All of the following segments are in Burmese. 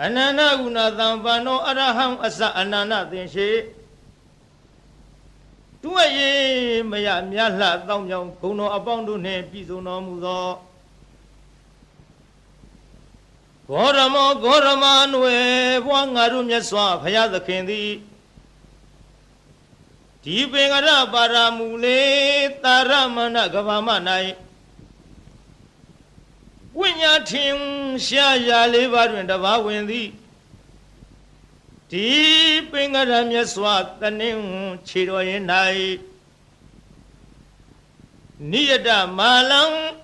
Anana guna thampano araham asa anana thinshe Tuaye maya myala thaumyong kuno apong du ne piso no mu tho Gorama nwe bwa ngaru myat swa phaya thakhin thi Di pengara paramule taramana gavama nai Winya thing sha ya le ba twin taba win thi Di pengara myat swa tanin chi ro yin nai Niyata malang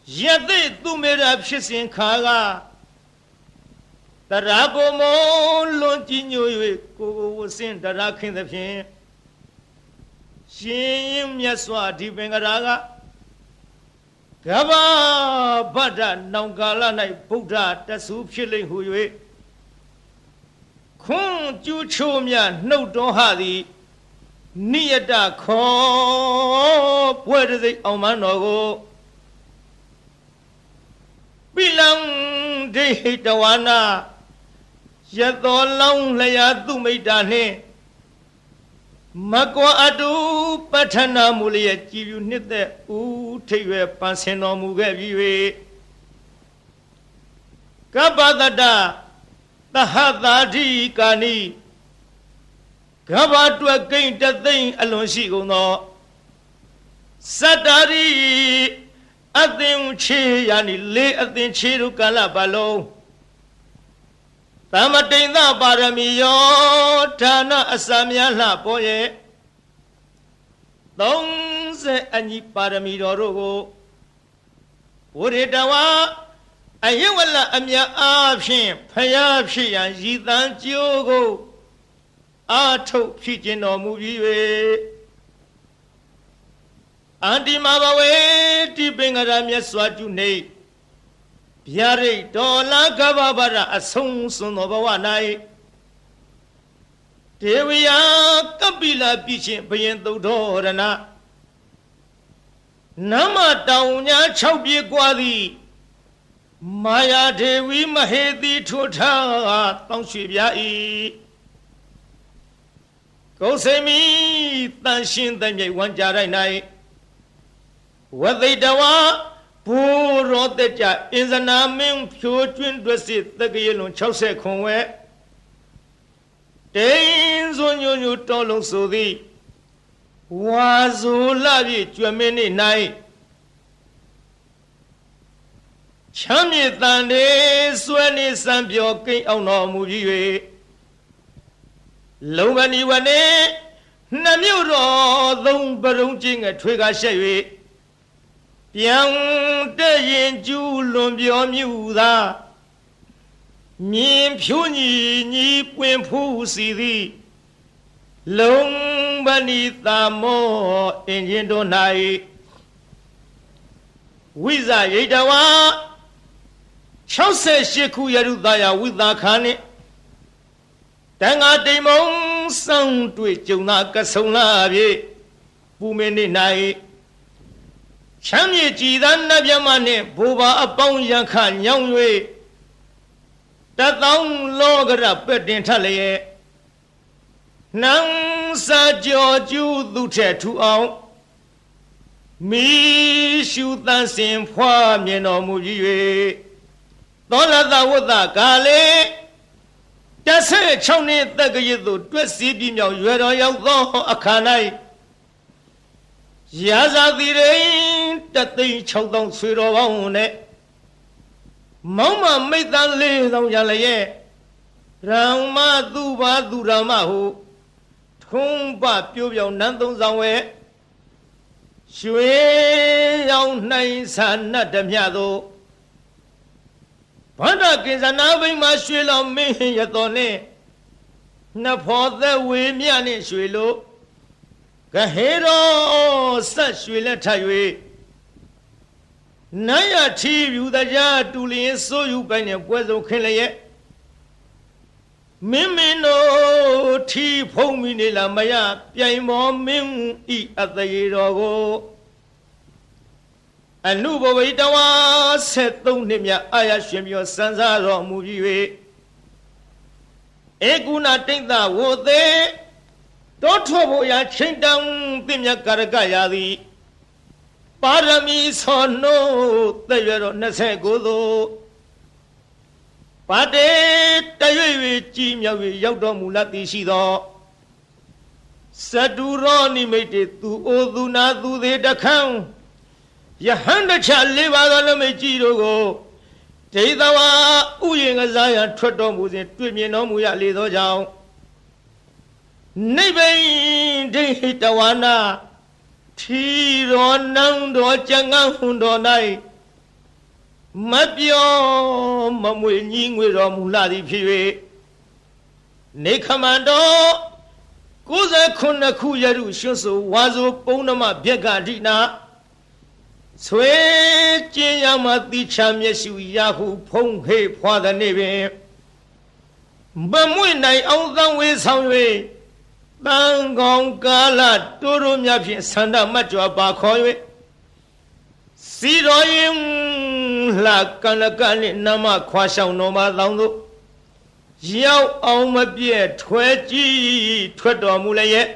Yate tumera phit sin kha ga Tara ko mo lon ji nyo ywe ko wo sin tara khin the phin Shin myat swa di pengara ga Gaba bada naungala nai Buddha tasu phit lai hu ywe Khun chu chu mya naut ton ha thi Niyata kho pwe de sai aung man no ko Bilang de tawana Yato long laya tu meita ne Makwa adu patana muliya jivu nite u thaywe panseno muge biwe Kabadada tahadadi kani Kabadwa kain tathain alon si gono Satari Atin chi yani le atin chi ru kala balong Tamatinda parami yo Thana asamya la po ye Thong se anyi parami ro ro ko Puritawa Ayawala amya apshin Phaya phit yan yi than jiyo ko Athuk phit chin tor mu bi we Anti mabawe ti pengara myat swa ju nei Pyare dola gababara asong sun no bawa nai Dewiya kapila pichin bayin dodorana Nama taunya chau pi kwa thi Maya dewi mahedi thotha tong shui bya I Kau semi tan shin tan myai wan ja rai nai Wadaitawa Puro techa Inzana ming pyo chwin dwesi Tagayilun 60 khunwe Tein zo nyo nyo tolong so thi Wazo labi chwamini nai Chamye tande Sweni sanpyo king aung no mu bi ywe Longani wane Namyo ro Thong parong chi nga thwe ka shet ywe Piang de yin ju lun pyo myu tha Myin phyo nyi pwin phu si thi Long bani tha mo in yin do nai Wiza yitawa 68 ခုရရုသားယဝိသခါနှင့်တန်ဃာတိမ်မုံဆောင်တွေ့ကြုံသာကဆုံလာပြီပူမင်းနေ၌ချမ်းမြေကြည်သာနတ်မြတ်မနှင့်ဘူပါအပေါင်းရန်ခညောင်း၍တသောင်းလောကရပက်တင်ထလျက်နန်းစာကြောကျူးသူထက်ထူအောင်မိရှုတန်စင်ဖွာမြင်တော်မူပြီး၍သောလသဝတ္တကာလေ16နှစ်တက္ကရာသို့တွက်စီးပြမြောက်ရွယ်တော်ရောက်သောအခါ၌ရာဇာတိရိ1,600,000ဆွေတော်ပေါင်းနဲ့မောင်မမိတ်သား4,000ရလျက်ရံမသူပါသူရမဟုထုံးပပြိုးပြောင်နန်းသုံးဆောင်ဝဲရွှေရောင်နိုင်ဆာနတ်ဓမြသို့ဘာဒကိဇနာဘိမရွှေလောင်မင်းရတော်နှင့်နှဖောသက်ဝေမြနှင့်ရွှေလို့ကဟေရောဆက်ရွှေလက်ထ၍နတ်ရထီယူတကြားတူလျင်စိုးယူပိုင်နဲ့ပွဲစုံခင်းလျက်မင်းတို့ထီဖုံးမိနေလားမရပြိုင်မောမင်းဤအသေးတော်ကိုအနုဘဝိတဝါ73နှစ်မြအာရရှင်ပြောစံစားတော်မူပြီး၍ ဧကုဏတိတ်သာဝိုသေးတောထောဖို့ရာချိန်တန်သင်မြတ်ကာရကရာသည်ပါရမီဆောနိုးတဲ့ရတော့29သို့ပါတေတရွေ့၍ကြီးမြောက်၍ရောက်တော်မူလသည်ရှိသောစတုရောနိမိတ်တေသူအိုသူနာသူသေးတခန်းယဟန်တချ၄ပါးသောနမိတ်ကြီးတို့ကိုဒိဋ္ဌဝါဥယျာဉ်ကစားရန်ထွက်တော်မူစဉ်တွေ့မြင်တော်မူရလေသောကြောင့်နိဗ္ဗိန်ဒိဋ္ဌဝါနာထီရောနံတော်ကျန်ငန်းဟွန်တော်၌မပြောမမွေညီငွေတော်မူလာသည်ဖြစ်၍နေခမန္တော်69ခုရရုရွှွဆိုဝါဆိုပုံနမဗျက်ကဒိနာဆွေကျင်းရမတိချမျက်စုရဟုဖုံးဟေဖွာသည်နေ့ပင်မမွေနိုင်အောင်သံဝေဆောင်၍တန်ကောင်ကာလတိုးတိုးမြဖြင့်ဆန္ဒမတ်ကြွပါခေါ်၍စီတော်ရင်လှကနကနှင့်နမခွာဆောင်တော်မှာလောင်းတို့ရောက်အောင်မပြည့်ထွဲကြည့်ထွက်တော်မူလည်းရဲ့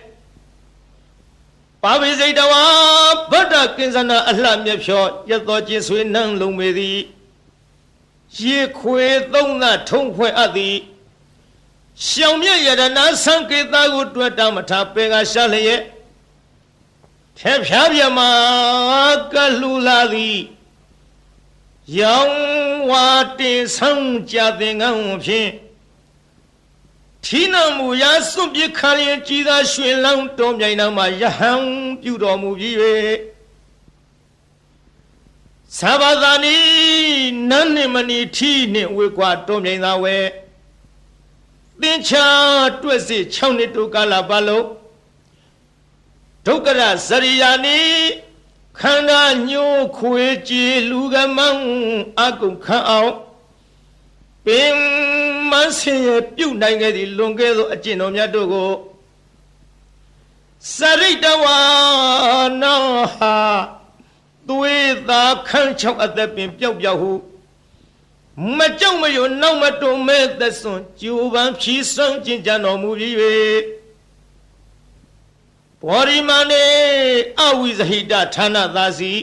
ပါဝိစိတဝါဗတ္တကိဉ္စနာအလှမြဖြောရသောကျင်ဆွေနှံလုံးပေသည်ရေခွေသုံးသထုံးဖွဲ့အပ်သည်ရှောင်မြရတနာသံကေတာကိုတွေ့တာမထားပေကရှာလျက်ဖျက်ဖျားပြမကလူလာသည်ရောင်ဝါတင်ဆောင်ကြတဲ့ငန်းဖြင့်ထီနမူရာစွန့်ပစ်ခါရင်ကြည်သာရွှင်လောင်းတော်မြိုင်နာမှာယဟန်ပြုတော်မူပြီး၍သဘာသာနီနန်းနှင့်မနီထီနှင့်ဝေကွာတော်မြိုင်သာဝဲသင်္ချာတွက်စစ်6နှစ်တိုကာလပတ်လုံးဒုက္ခရဇရိယာနီခန္ဓာညှိုးခွေကြည်လူကမန်းအကုန်ခန့်အောင်ပင်မဆင်းရပြုတ်နိုင်ခဲ့သည့်လွန်ကဲသောအကျင့်တော်များတို့ကိုစရိတဝါနာဟာသွေးသာခန့်ချောက်အသက်ပင်ပျောက်ပျောက်ဟုမကြောက်မရွံ့နောက်မတုံမဲ့သက်စွန်ကျူပန်းဖြီးစွန့်ကျင်ကြံတော်မူပြီး၍ဘောရိမနေအဝိဇဟိတဌာနသာစီ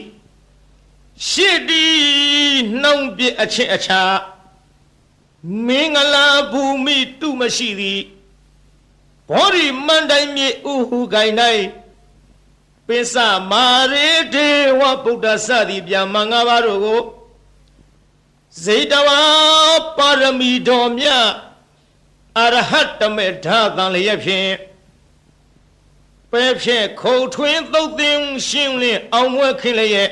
ရှစ်တီနှောင်းပြအချင်းအခြားမင်္ဂလာဘူမိတုမရှိသည်ဘောရိမန္တိုင်မြေဥဟုကိုင်၌ပိစမာရေဒေဝဗုဒ္ဓစသည်ဗျာမင်္ဂပါတို့ကိုဇေတဝါပါရမီတော်မြတ်အရဟတမေဓာတန်လျက်ဖြင့်ပဲဖြင့်ခုံထွင်းသုတ်သင်ရှင်းလင်းအောင်မွဲခင်းလျက်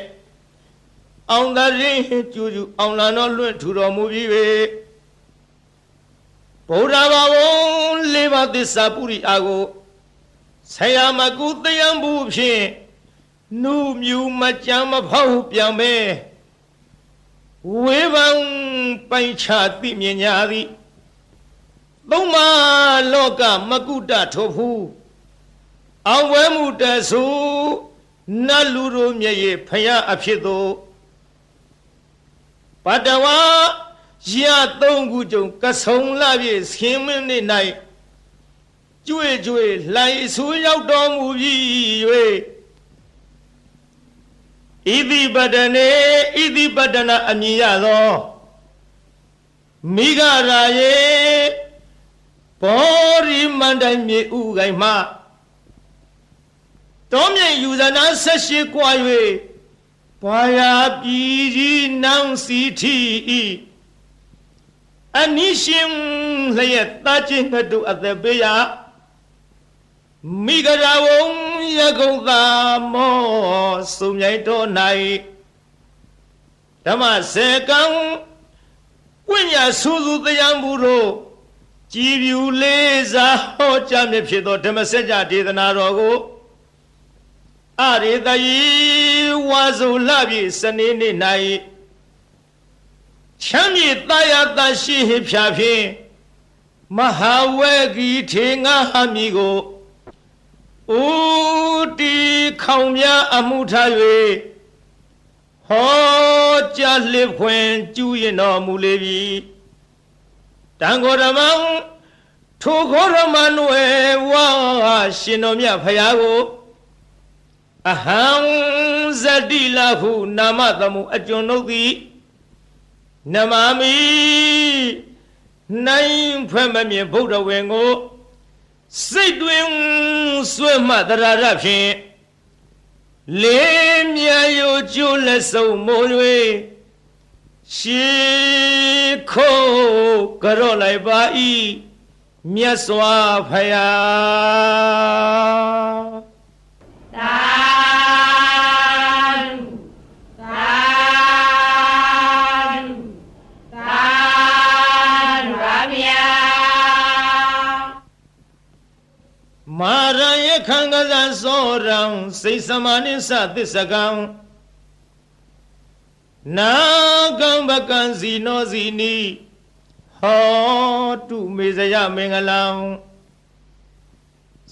အောင်သာရင်ကျူကျူအောင်လာတော်လွင့်ထူတော်မူပြီး၍ဗုဒ္ဓဘာဝလေးပါးသစ္စာပုရိအာကိုဆရာမကုတယံဘူးဖြင့်နုမြူမကြမ်းမဖောက်ပြန်ပဲဝေဘံပိုင်ချသိမြင်ညာသည်သုံးမလောကမကုတထိုဖူးအောင်ဝဲမှုတဆူနတ်လူတို့မျက်ရည်ဖယားအဖြစ်သို့ပတဝါရ3ခုကြုံကဆုံလာပြည့်ဆင်းမင်းနေ့၌ကျွေကျွေလှိုင်ဆူရောက်တော်မူပြီး၍ဣတိပတနေဣတိပတနာအမည်ရသောမိဂရာယေဘောရိမန္တိုင်မြေဥကိုင်မှတောမြိတ်ယူဇနာ18ကွာ၍ဘာယာပြည်ကြီးနန်းစီထီဤအနိရှင်လျက်တာချင်းငှတုအသက်ပေးရမိဂရာဝုံရကုံသာမောစုံမြိုင်တော်၌ဓမ္မစေကံဝိညာဆူဆူတရားမှုတို့ကြည်ပြူလေးစားဟောကြားမြဖြစ်သောဓမ္မစကြာဒေသနာတော်ကိုအရေတယီဝါဆိုလပြည့်စနေနေ့၌ချမ်းမြေတာယာတရှိဟိဖြာဖြင့်မဟာဝေဂီထေငါဟမီကိုဥတီခေါင်များအမှုထား၍ဟောကြားလစ်ဖွင့်ကျူးရင်တော်မူလေပြီတန်ခေါ်ဓမ္မထ ထိုခေါရမနွယ်ဝါရှင်တော်မြတ်ဖရာကိုအဟံဇတိလဟုနာမသမှုအကျွန်ုပ်သည်နမမိနိုင်ဖွဲ့မမြင်ဗုဒ္ဓဝေကိုစိတ်တွင်ဆွဲမှတရာရဖြင့်လေးမြယိုကျိုးလက်စုံမိုး၍ရှေခိုးကြော့လိုက်ပါ၏မြတ်စွာဘုရားသာမာရယခံကစားစောရံစိတ်စမနိသသစ္စကံနာကံပကံစီနောစီနီဟောတုမေဇယမင်္ဂလံ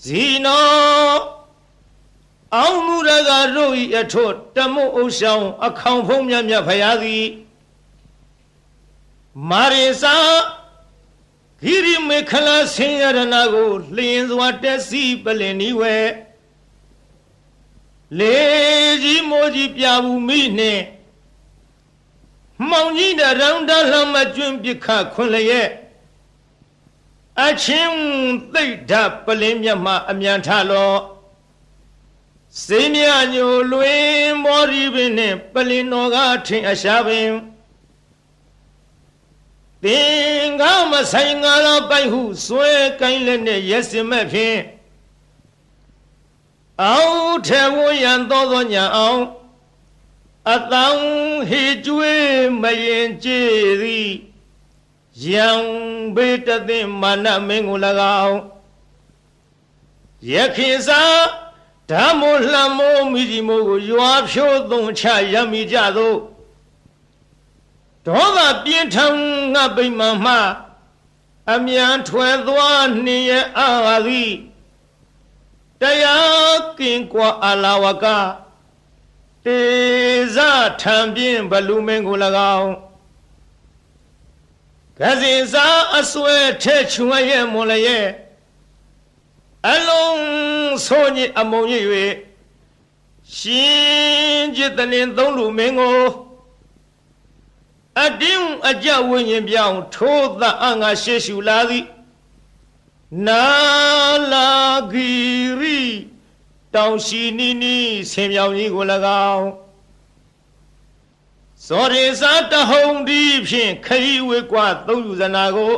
ဇီနောအောင်မူရကတို့ဤအထွတ်တမုတ်ဥဆောင်အခေါင်ဖုံးမြတ်မြတ်ဖရာသည်မာရိစာဂိရိမေခလာဆင်းရဏကိုလျင်စွာတက်စီပလင်နီဝဲလေကြီးမိုးကြီးပြဘူးမိနှင့်မောင်ကြီးတရောင်တလှမကျွန်းပြခခွန်လျက်အချင်းသိဒ္ဓပလင်မြတ်မှအမြန်ထလောစေမြညိုလွင်မောရီပင်နှင့်ပလင်တော်ကထင်အရှားပင်သင်္ကာမဆိုင်ငါတော်ပိုက်ဟုဆွဲကိုင်းလက်နဲ့ရက်စင်မဲ့ဖြင့်အောက်ထဲဝရန်သောညာအောင်အတောင်ဟေကျွေးမရင်ကြည်သည်ယံဘေတသိမာနမင်းကို၎င်းယခိစာဓမ္မိုလှမိုးမိဒီမိုးကိုရွာဖြိုးသွန်ချရမိကြသောဒေါသပြင်းထန်ငါပိမှန်မှအမြန်ထွယ်သွားနှင်ရအာသည်တရားကင်ကွာအလာဝကတေဇထံပြင်းဘလူမင်းကို၎င်းကစီစာအစွဲထဲချွန်ရဲ့မွန်လည်းရဲ့အလုံးဆိုးညစ်အမုံရ၍ရှင်จิตတလင်သုံးလူမင်းကိုအတင်းအကြဝိညာဉ်ပြောင်းထိုးသအငါရှေရှုလာသည်နာလာဂီရီတောင်ရှိနီနီဆင်ပြောင်ကြီးကို၎င်းစောရေစာတဟုံဒီဖြင့်ခရီးဝေကွာသုံးယူဇနာကို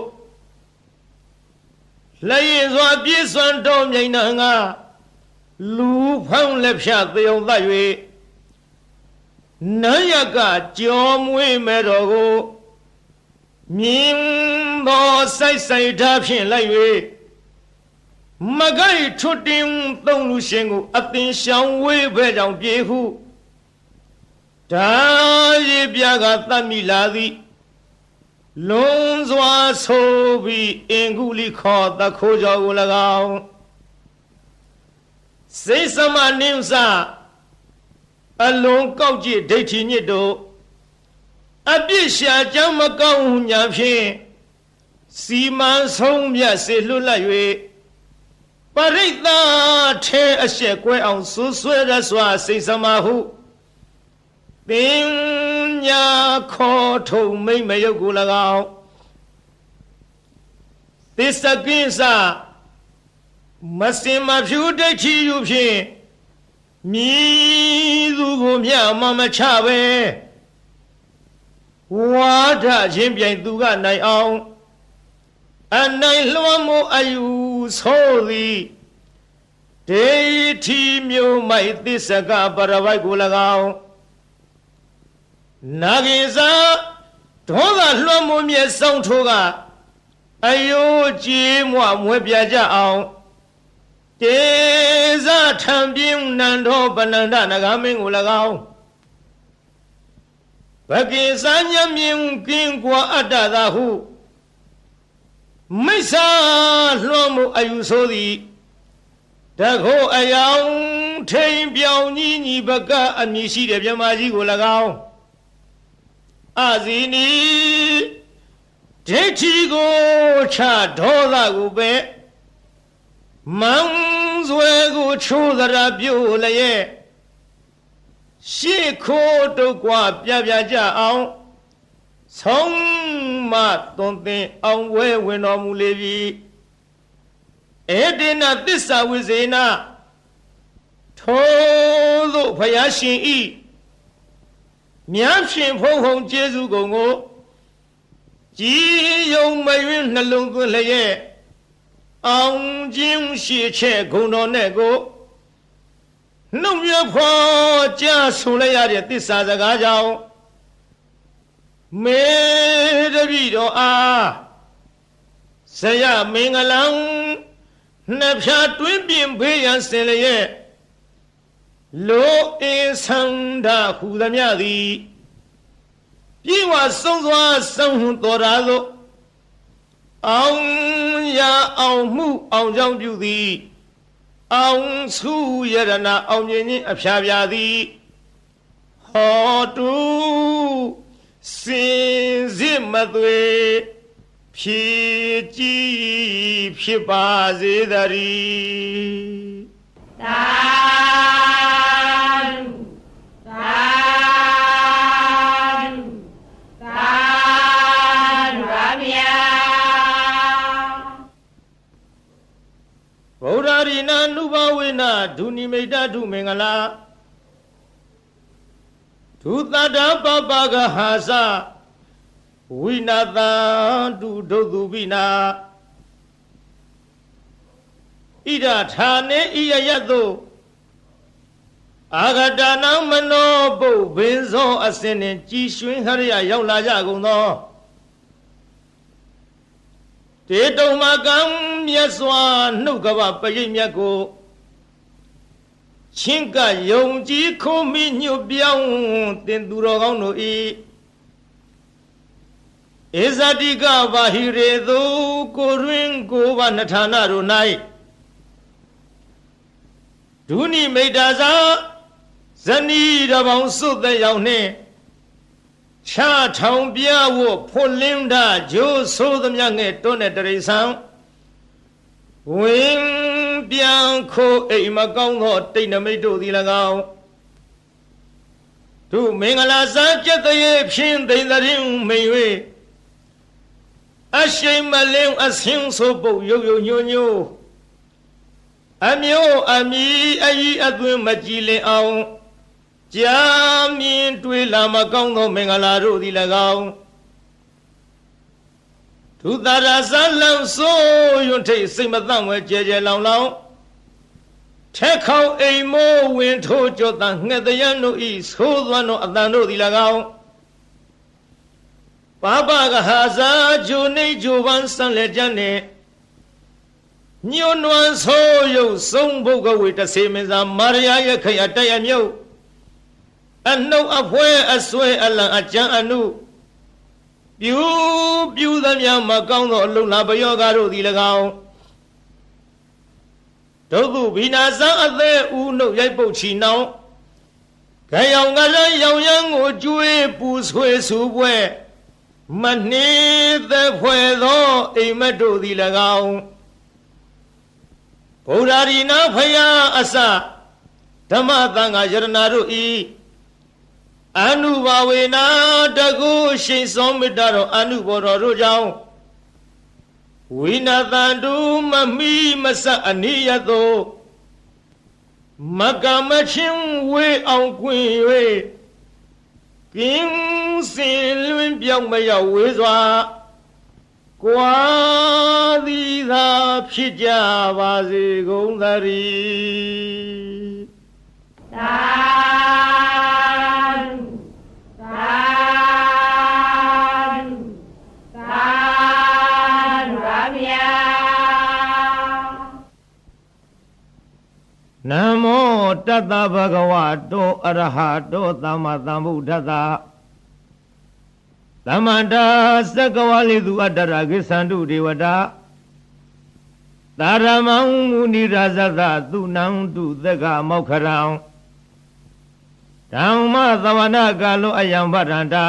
လက်ရည်စွာပြည့်စွန်တော်မြိန်နာငါလူဖောင်းလက်ဖြတ်သေုံသတ်၍နန်းရကကြောမွေးမဲ့တော်ကိုမြင်းသောစိုက်စိုက်ထားဖြင့်လိုက်၍မကိုက်ထွတ်တင်သုံးလူရှင်ကိုအသင်ရှောင်ဝေးဘဲကြောင့်ပြေဟုဒါရည်ပြကသတ်မိလာသည်လုံးစွာဆိုပြီးအင်္ဂုလိခောတခိုးကြောကို၎င်းစိတ်စမနိမ့်စအလုံးကောက်ကြည့်ဒိဋ္ဌိညစ်တို့အပြစ်ရှာကြောင့်မကောင်းညာဖြင့်စီမံဆုံးမြတ်စေလွတ်လပ်၍ပရိသတ်ထဲအရှက်ကွဲအောင်ဆူဆွဲရစွာစိတ်စမဟုပညာခေါ်ထုံမိမ့်မယုတ်ကို၎င်းသစ္စကိစ္စမစင်မဖြူဒိဋ္ဌိယူဖြင့်မြည်သူကိုမြတ်မချပဲဝါဒချင်းပြိုင်သူကနိုင်အောင်အနိုင်လွှမ်းမိုးအယူဆိုသည်ဒေတိမျိုးမိုက်သစ္စကပရဝိုက်ကို၎င်းနာဂိစာဒေါသလွှမ်းမိုးမြဲဆောင်ထိုးကအယိုးကြီးမွမွဲပြကြအောင်တေဇထံပြင်းနန္ဒောပနန္ဒနဂမင်းကို၎င်းဘကိစာညမြင်ကင်းကွာအတ္တသာဟုမိစ္ဆာလွှမ်းမိုးအယူဆိုသည်တခိုးအယောင်ထိန်ပြောင်ကြီးညီဘကအမည်ရှိတဲ့မြမကြီးကို၎င်းအဇီနီ ဒိဋ္ဌိကိုချဒေါသကိုပဲမန်းစွဲကိုချိုးသရာပြုတ်လျက်ရှေ့ခိုးတုတ်ကွာပြကြအောင်ဆုံးမသွန်သင်အောင်ဝဲဝင်တော်မူလေပြီဧတေနသစ္စာဝိဇေနထိုသို့ဘုရားရှင်ဤမြတ်ရှင်ဖုံဖုံကျေးဇူးကုန်ကိုကြည်ယုံမယွင်းနှလုံးသွင်းလျက်အောင်ခြင်းရှိချက်ဂုဏ်တော်နဲ့ကိုနှုတ်မြဖွာကြားဆိုလိုက်ရတဲ့သစ္စာစကားကြောင့်မေတ္တိတော်အားဇယမင်္ဂလံနှစ်ဖြာတွင်းပြင်ဖေးရန်စင်လျက်လိုအင်းဆန္ဒဟူသမျှသည်ပြေဝဆုံးစွာဆုံးဟွန်တော်ရာသို့အောင်ရအောင်မှုအောင်ကြောင့်ပြုသည်အောင်စုယရနာအောင်မြင်ခြင်းအဖျားပြသည်ဟောတုစင်စစ်မသွေဖြည့်ကြည်ဖြစ်ပါစေတည်းသာဗုဒ္ဓရိနာနုဘဝေနဒုနိမိတ်တုမင်္ဂလာဒုသတ္တပပကဟာစဝိနာတံတုဒုသုပိနာဣဒဌာနေဣယယတုအာဂတနာမနောပုဗ္ဗေဇောအစင်နှင့်ကြည်ရွှင်ဟရိယရောက်လာကြကုန်သောတေတုံမကံမြတ်စွာနှုတ်ကပပရိမြတ်ကိုချင်းကယုံကြည်ခုံမိညွတ်ပြောင်းတင်သူတော်ကောင်းတို့ဤဧဇတိကဘာဟိရေသူကိုရင်းကိုဘာနထာနာတို့၌ဒုနိမိတ်တာသာဇနီးတပေါင်းစွတ်တဲ့ရောက်နှင့်ချထောင်ပြဝဖွလင်းတာဂျိုးဆိုးသမျှငဲ့တွန်းတဲ့တရိษံဝင်ပြန်ခိုးအိမ်မကောင်းသောတိတ်နမိတ်တို့သည်၎င်းသူမင်္ဂလာစားကျက်တရေဖြင်းသိမ့်တဲ့မိန်၍အရှိန်မလင်းအဆင်းဆိုပုတ်ရုပ်ရုပ်ညို့ညို့အမျိုးအမီအကြီးအသွင်းမကြည်လင်အောင်ကြာမြင်တွေ့လာမကောင်းသောမင်္ဂလာတို့သည်၎င်းဒုသရဇလံဆိုးရွံ့ထိတ်စိတ်မသန့်ဝဲကြဲကြဲလောင်လောင်ထက်ခေါင်အိမ်မိုးဝင်ထိုးကြောတန်ငှက်တရံတို့ဤဆိုးသွမ်းသောအတန်တို့သည်၎င်းပပကဟာဇာဂျိုနေဂျိုပန်းစံလက်ကျန်နှင့်ညွန်းနွမ်းဆိုးရုပ်ဆုံးဘုတ်ကဝေတဆေမင်းစာမာရယာရဲ့ခရတရမြုပ်အနှုတ်အဖွဲအဆွဲအလံအကြံအနုပြူသမျှမကောင်းသောအလုံးလာပယောဂတို့သည်၎င်းဒုက္ခဘိနာဇံအသေးဦးနှုတ်ရိုက်ပုတ်ချီနှောင်းခရောင်ကလည်းရောင်ရမ်းကိုကျွေးပူဆွေးဆူပွဲမနှေးသက်ဖွယ်သောအိမ်မက်တို့သည်၎င်းဗုဒ္ဓရိနာဖယားအစဓမ္မသံဃာယရဏတို့ဤအနုဘာဝေနာတကုရှိန်စောမေတ္တာတော်အနုဘောတော်တို့ကြောင့်ဝိနာတံတုမမိမဆအနိယသောမကမချင်းဝေအောင်ကွင်၍ကင်းစင်လွင်ပြောင်းမရောက်ဝေးစွာကွာသည်သာဖြစ်ကြပါစေကုန်သတည်းသာနမောတတ္တဗဂဝတောအရဟတောသမ္မာသမ္ဗုဒ္ဓတ္တသမ္မန္တာသက္ကဝလိသူအတ္တရာကိသန္တုဒေဝတာသာရမံမုနိရာဇသသုနံတုသက္ကမောက္ခရံဓမ္မသဝနာကာလောအယံဗရန္တာ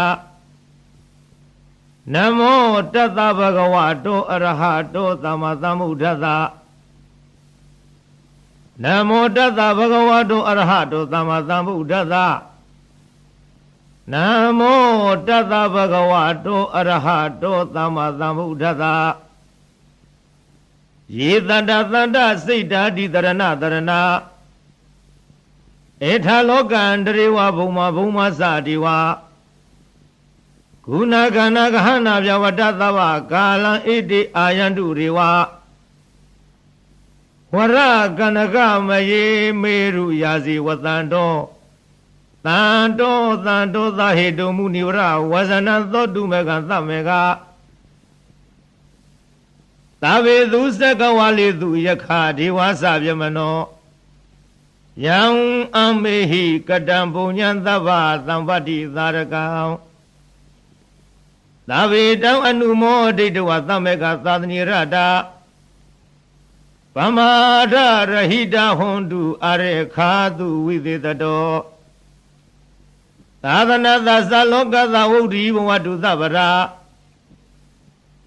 Namo Tata Bhagavato Arahato Sama Sambuddhassa Namo Tata Bhagavato Arahato Sama Sambuddhassa Namo Tata Bhagavato Arahato Sama Sambuddhassa Ye Tanda Tanda Siddha Ditarana Tarana Etha Lokandriwa Bhuma Bhuma Sadiwa Guna Gana Gahana Vyavatatava Kalan Iti Ayandu Riwa Wara Ganaga Maye Meru Yazi Watando Tanto Tanto Zahidu Munivra Wazana Thodu Mega Samega Tabe Dusaka Walidu Yakha Diwasa Vyamano Yang Amehi Kadampunyan Tava Sampati Dharakam Tabe Dam Anumo Diduwa Samega Sadhani Rada Pamada Rahida Hondu Arekhadu Viditato Tadana Dasa Loka Zavudi Wadu Zavara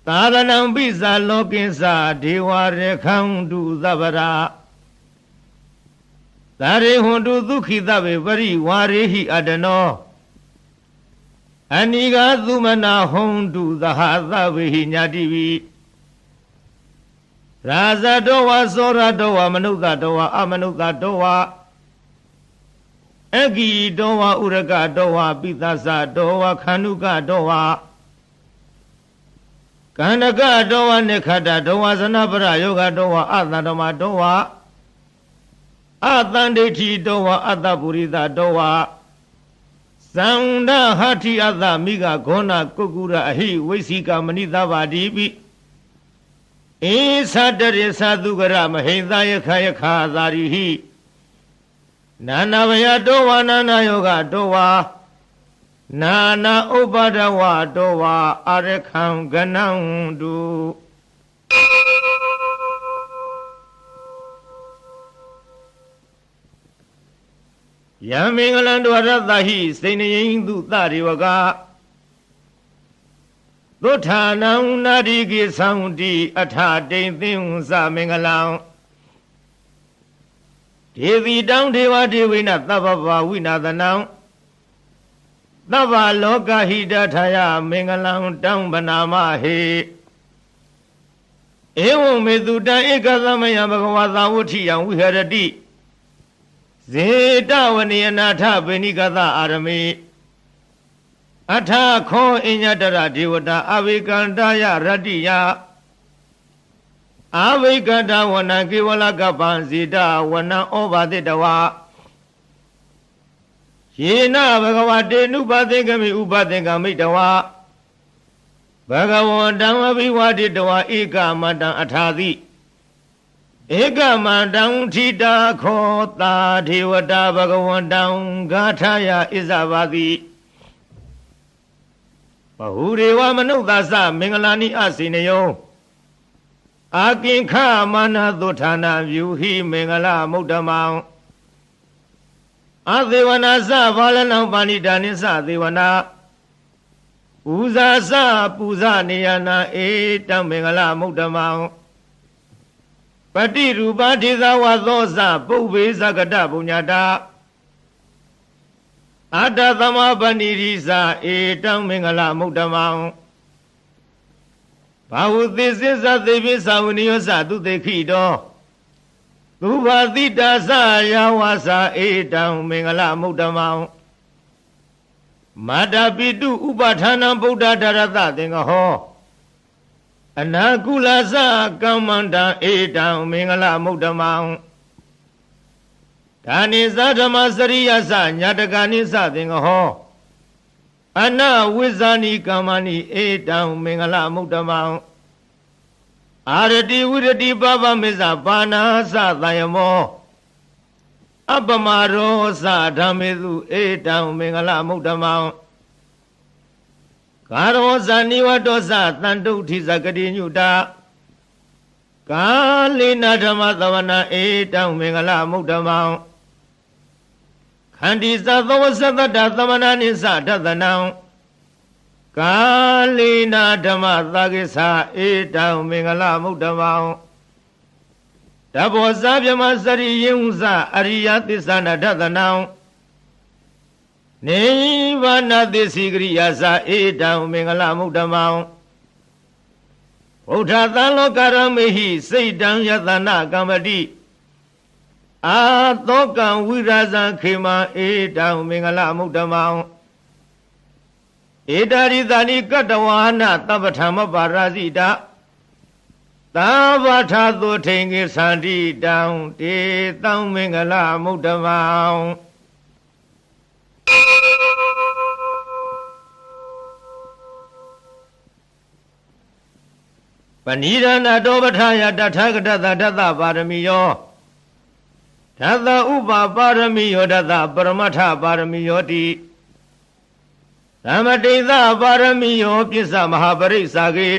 Tadanam Bisa Lokinsa Dewa Rekhandu Zavara Tare Hondu Dukhi Dave Vari Warihi Adano Aniga Zumana Hondu Zahaza Vihi Nyadivi Raza Dowa Sora Dowa Manuka Dowa Amanuka Dowa Egi Dowa Uraga Dowa Pitasa Dowa Kanuka Dowa Kanaka Dowa Nekada Dowa Zanabara Yoga Dowa Athandama Dowa Athandeti Dowa Atapurita Dowa Sanda Hati Atha Miga Gona Kukura Ahi Vesika Manita Vadibi Isa Dare Sadhugara Mahinda Yakha Yakha Zarihi Nana Vaya Dowa Nana Yoga Dowa Nana Ubadawa Dowa Arekham Ganandu Yamingalandu Aradahi Sainayandu Tariwaga Duthanam Nadigi Saundi Atha Deithim Samingalang Devi Dang Deva Devina Tabava Vinadanam Tava Loka Hidataya Mingalang Dang Banama He Evo Meduda Ekazamaya Bhagavata Vutiyam Viharati Zeta Vaniyanatha Benikata Arami Atha Kho Inyatara Devata Avikandaya Radiya Avikanda Wana Kivala Kapan Zeta Wana Obaditawa Yena Bhagavate Nupathikami Upathikami Dawa Bhagavandam Abhivaditawa Eka Madam Athadi Eka Madam Thita Khota Devata Bhagavandam Gathaya Isavadi Bahureva Manudasa Mingalani Asinayo Akinka Mana Dutana Vyuhi Mingala Mudamang Adevana Sa Valana Vanidanisa Devana Uza Sa Puza Niyana Etam Mingala Mudamang Pati Rupati Zawadosa Puve Sagata Punyata Adadama Banirisa Etam Mingala Mudamang Bahudisisa Devisa Uniosa Tutekido Tuvadita Sa Yawasa Etam Mingala Mudamang Madapitu Upathana Buddha Darata Dengaho Anakula Sa Kamanda Etam Mingala Mudamang Tani Sadama Sariya Sa Nyatagani Sa Dengaho Ana Wizani Kamani Etam Mingala Mudamang Arati Virati Baba Misa Bana Sa Dayamo Abamaro Sa Dhamidu Etam Mingala Mudamang Karo Sa Nivato Sa Tantu Thisa Kati Nyuta Kalina Dhamma Tavana Etam Mingala Mudamang Khandi Sa Thawasatata Thamana Nisa Dathanam ကာလိနာဓမ္မသာကိသဧတံမင်္ဂလမုဒ္ဓမောတဘောဇာပြမစရိယင်ဥဇအရိယသစ္ဆနာဒသနံနိဗ္ဗာနသစ္စိကရိယာစာဧတံမင်္ဂလမုဒ္ဓမောဗုဒ္ဓသံလောကရမေဟိစိတ်တံယတနာကမ္မတိအာသောကံဝိရာဇံခေမံဧတံမင်္ဂလမုဒ္ဓမောဧတာရိသနိကတ္တဝါနသဗ္ဗထမပါရာဇိတာသဗ္ဗထာသုထိန်ကိသန္တိတံတေတံမင်္ဂလမုဒ္ဓမောပဏိဒနာတောပဋ္ဌာယတထာဂတသဒသပါရမီယောဒသဥပပါရမီယောဒသပရမထပါရမီယောတိသမတိသပါရမီယောပစ္စမဟာပရိစ္ဆာကေ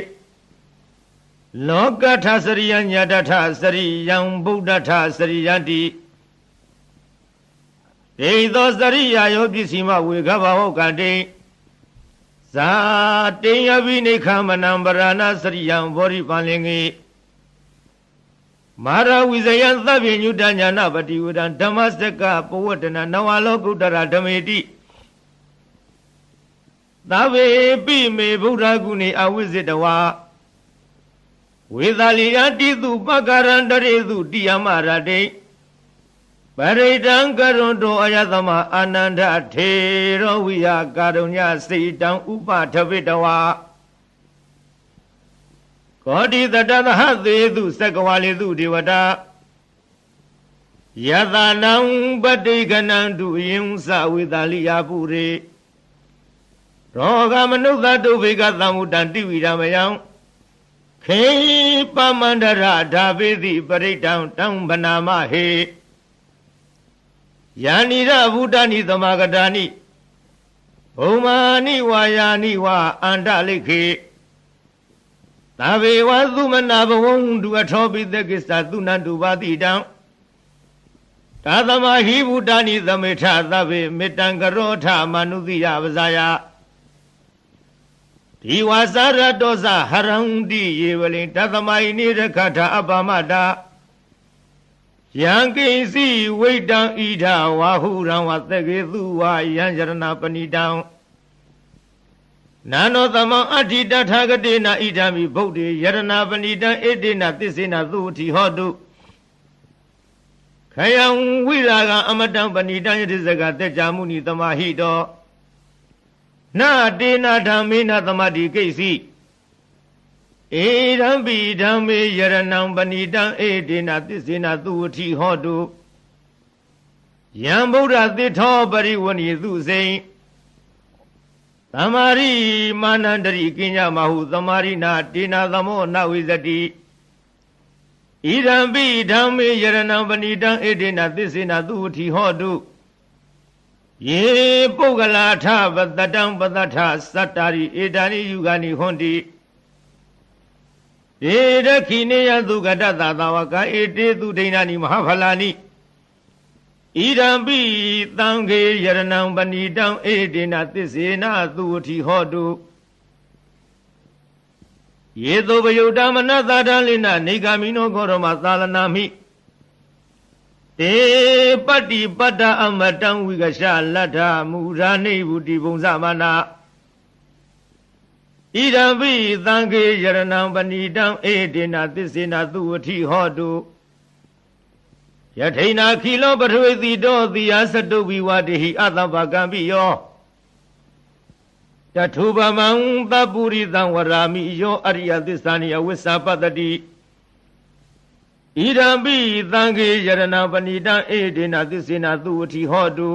လောကထစရိယညတထစရိယံဗုဒ္ဓထစရိယတိဒေသောစရိယာယောပစ္စည်းမဝေခဘဟောကတိဇာတေယပိနိခမနံပရဏစရိယံဘောရိပန်လင်္ကေမာရဝိဇယံသဗ္ဗညုတညာနာပတိဝဒံဓမ္မစကပဝတ္တနာနဝလောကုတ္တရဓမေတိသဗ္ဗေပိမေဗုဒ္ဓဂုဏေအဝိဇ္ဇတဝါဝေသလိယတိတုပက္ကရန္တရေတုတိယမရတိပရိတံကရွန်တောအယသမအာနန္ဒထေရောဝိယကာရုညစေတံဥပထဝိတဝါကောတိတတသဟသေတုသက္ကဝါလေတုဒေဝတာယတနံပတိကနံတုယင်္စဝေသလိယပုရေရောဂမနုဿတုဘိကသံမုတံတိဝိရမယံခေပမန္တရဓာပိတိပရိတံတံဗနာမဟေယာနိရဗုဒ္ဓနိသမဂတာနိဘုံမာနိဝါယာနိဝါအန္တလိခေသဗ္ဗေဝသုမနာဘဝံတုအထောပိသကိစ္စသုနန္တုပါတိတံသာသမဟိဗုဒ္ဓနိသမေထသဗ္ဗေမေတ္တံကရောထမနုတိယပဇာယဒီဝါစာရတောဇဟရံတိယေဝလိတသမဟိနိရခထအပမတာယံကိစီဝိတံဣဒဝါဟုရံဝသကေသူဝါယံယရဏပဏိတံနာနောသမံအဋ္ဌိတထာဂတိနာဣဒံမိဗုဒ္ဓေယရဏပဏိတံဣတိနာသစ္စေနာသုတိဟောတုခယံဝိရာဂံအမတံပဏိတံယတိစကတေကြမုနိသမဟိတောနာတေနာဓမ္မေနသမတိကိစီဧရံပိဓမ္မေယရဏံပဏိတံဧတေနသစ္စေနသုဝတိဟောတုယံဗုဒ္ဓသစ္ထောပရိဝဏိသုစိံသမာရိမာနန္တရိကိညမဟုသမာရိနာတေနာသမောနဝိဇတိဣရံပိဓမ္မေယရဏံပဏိတံဧတေနသစ္စေနသုဝတိဟောတုယေပုဂ္ဂလာထပတတံပတထသတ္တာရိဧတာနိယုဂာနိဟွန်တိဧရခိနေယသုကတသသာဝကဧတေသူဒိဏာနိမဟာဖလာနိဣရံပိသံဃေယရဏံပဏိတံဧတေနသစ္စေနသုဝတိဟောတုယေသောပယုတ္တမနသဒလိနနေဂာမိနောခောရမသာလနာမိတေပတ္တိပတ္တအမတံဝိကရှလတ္ထမူရာနိဗ္ဗုတိဘုံသမနာဣဒံပိသံဃေယရဏံပဏိတံဧတေနသစ္စေနသုဝတိဟောတုယထိနာခိလောပထဝေတိတောတိယသတုဝိဝတေဟိအတ္တပကံပိယောတထုပမံသပုရိသံဝရာမိယောအရိယသစ္စာနိအဝိစ္ဆပတ္တိဣဒံပိသံဃေယရဏံပဏိတံဧတေနသစ္စေနသုဝတိဟောတု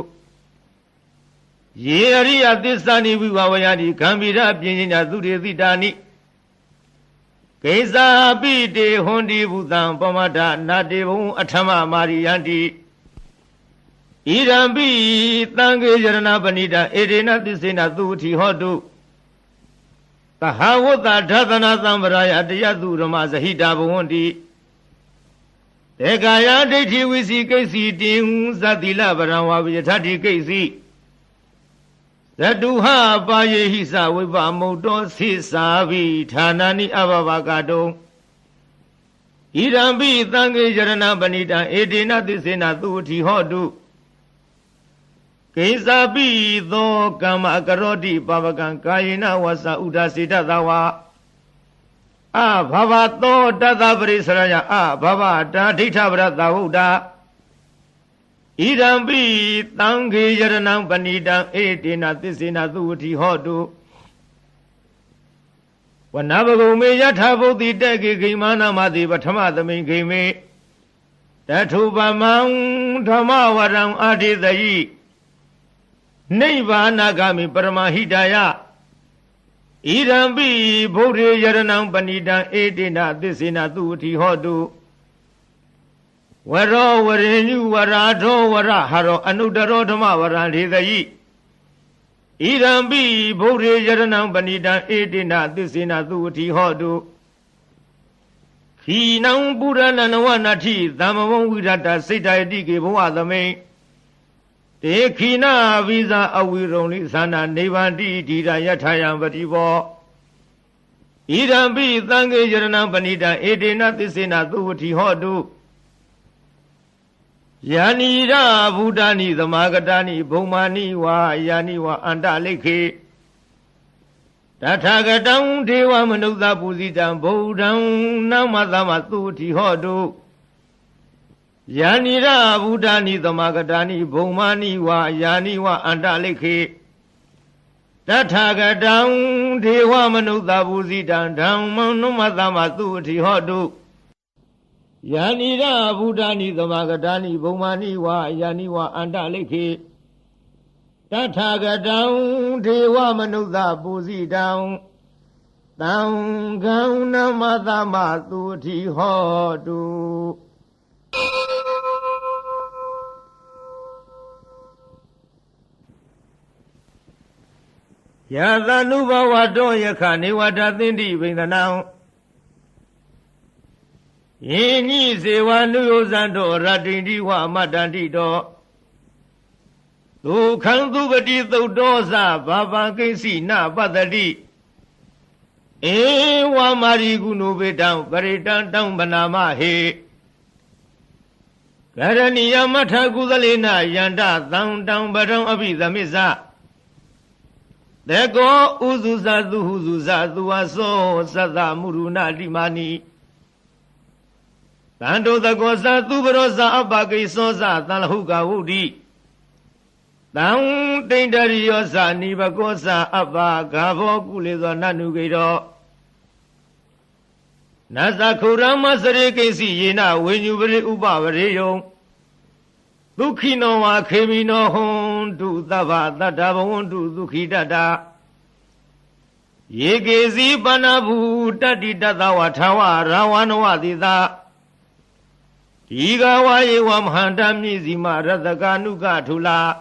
ယေအရိယသစ္စာနိဝိဝဝယတိဂံဗီရပြင်းညာသုတေတိတာနိကိစ္စာပိတေဟွန်တိဘုသံပမဒနာတေဘုံအထမမာရိယန္တိဣရံပိသံဃေယရဏပဏိတံဧတေနသစ္စေနသုဝတိဟောတုသဟဝတ္တဓသနာသံဗရာယတယတုရမဇဟိတာဘဝန္တိတေကာယဒိဋ္ဌိဝိစီကိစီတင်ဇတိလဗရံဝါဝိယထတိကိစီ Zatuha paye hisa viva mudo sisa vi thanani abavagato Irambi tangi jarana banita edina tisena tuti hodu Kesabi do kama karoti pavakan kayina wasa udasita dawa Bhavato tata parisaraya bhava tatita vrata uda Irambi tangi jaranam panidam edina tisina tuti hodu Vanavagume yathabuddhi teki gimana mati vathamadami gime Tathubamam dhamavaram adhidayi Nivana-gami paramahidaya Irambi bhuri jaranam panidam edina tisina tuti hodu Varo varenyu varadho varaharo anudaro dhamma varandhidayi Irambi bhuri jaranam panidam edina tisina tuti hodu Khinam purananavanathi dhammavam virata siddhayati ke bhavadame Te khina visa avironi sana nevanti dhira yathayam vativo Irambi tange jaranam panidam edina tisina tuti hodu Yanira Buddhani Dhammagatani Bhumani wa Yani wa Andalekhe Tathagatam Deva Manukta Pusitam Buddham Namadama Tuti Hodu Yanira Buddhani Dhammagatani Bhumani wa Yani wa Andalekhe Tathagatam Deva Manukta Pusitam Dhammam Namadama Tuti Hodu Yanira Buddhani Dhammagatani Bhumani wa Yani wa Andalekhe Tathagatam Deva Manukta Pusitam Dhammam Namadama Tuti Hodu Yadhanubhavato yakha nivata thindi vindanam Yini seva nuyosando ratindi wa matandito Dukhantubati thudosa bhavankinsi na padati Ewa marigunuvedam paritantam banamahe Karaniya matha kudalena yanda thantam param abhidhamisa Deko uzusa duhuzusa duvaso sada muruna limani Tando dagosa tubarosa abakisosa talhuka udi Tang tindariyosa nibakosa abagavo kulezo nanugiro Nasa kurama sarikesi yena wenyubri ubavariyo Dukhino wa khemino hondu tava tatavondu dukhidata Yegezi panabu tati tatawa thawa rawanwa dita Iga waye wa mhandami zima radhaka nuka thula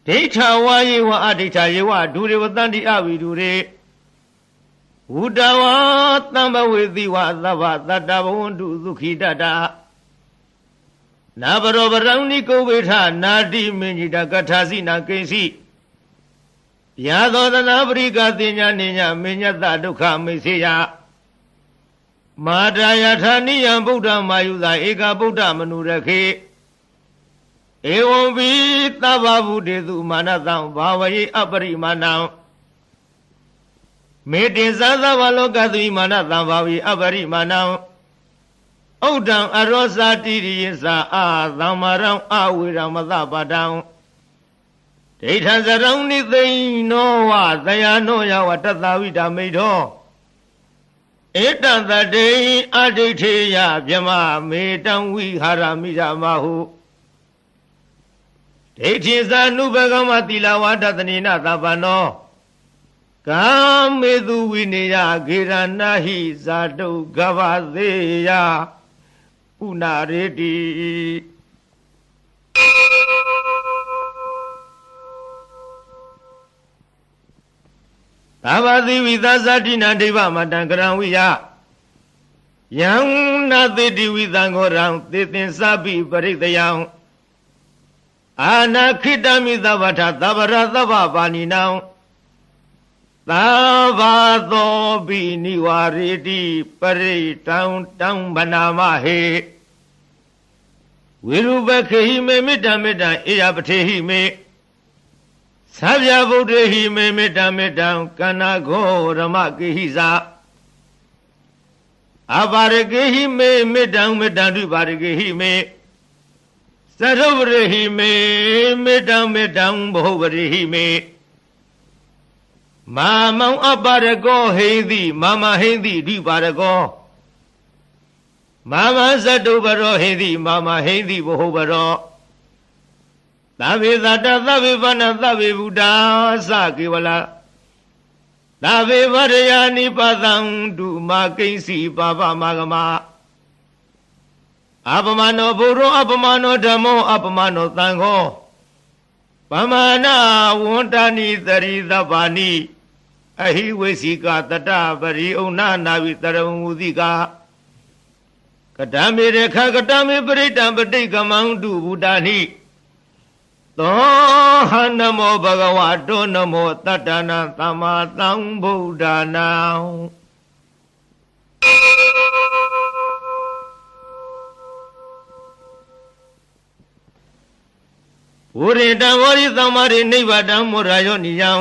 Deitha waye wa aditha yewa dure vatandi avidure Udawa tambavethi wa tava tatavondu dukhidata Nabarobarani kovitha nadi minjita kathasina kesi Yadodana brika tinya ninya minyata dukha misiya Madaya thaniya buddha mayuda eka buddha manurakhe Evam vi tava buddhetu manatam bhavaye aparimanam Mete sadhava lokadvi manatam bhavaye aparimanam Audam arosa tiriyasa adhamaram aviram madhapadam Deitha saram nithaino va dayano yava tathavita medho Etan thadei adhitheya vyama metam vihara miramahu Deithi nubhagama tilawa tathanina tapano Kamedu vineya giranahi sadhu gavadeya Unaredi Tavadi vidhasatina deva matankaranviya Yang naditi vidhangoram titin sabi paritayam အာနာခိတမိသဗ္ဗထသဗ္ဗရသဗ္ဗပါဏိနံသဗ္ဗသောပိနိဝရေတိပရိတံတံဗနာမဟေဝိရုပခေဟိမေမေတ္တမေတ္တအေယပထေဟိမေသဗ္ဗဗုဒ္ဓဟိမေမေတ္တမေတ္တကန္နာဂောရမကေဟိဇာအပါရကေဟိမေမေတ္တမေတ္တတုပါရကေဟိမေသရုပရိဟိမေမေတ္တမေတ္တဘောပရိဟိမေမာမောင်အပါရကောဟိတိမာမဟိတိဓိပါရကောမာမဇတုပရောဟိတိမာမဟိတိဘောပရောသဗ္ဗေသတ္တသဗ္ဗေဗန္နသဗ္ဗေဗုဒ္ဓသကေဝလာသဗ္ဗေဝရယာနိပသံတုမာကိဉ္စီပါပမဂမအပမနောဘုရောအပမနောဓမ္မောအပမနောသံဃောပမာဏဝန္တနိသရိသဗ္ဗာနိအဟိဝေစီကတတပရိဩနာနာဝိတရဝမူတိကာကတမေရခကတမေပရိတံပဋိကမံတုဘုဒ္ဓနိသောဟနမောဘဂဝတောနမောတတ္တနာသမ္မာသမ္ဗုဒ္ဓနာဝရိတံဝရိသမ္မာရိနိဗ္ဗာတံမောရယောနိယံ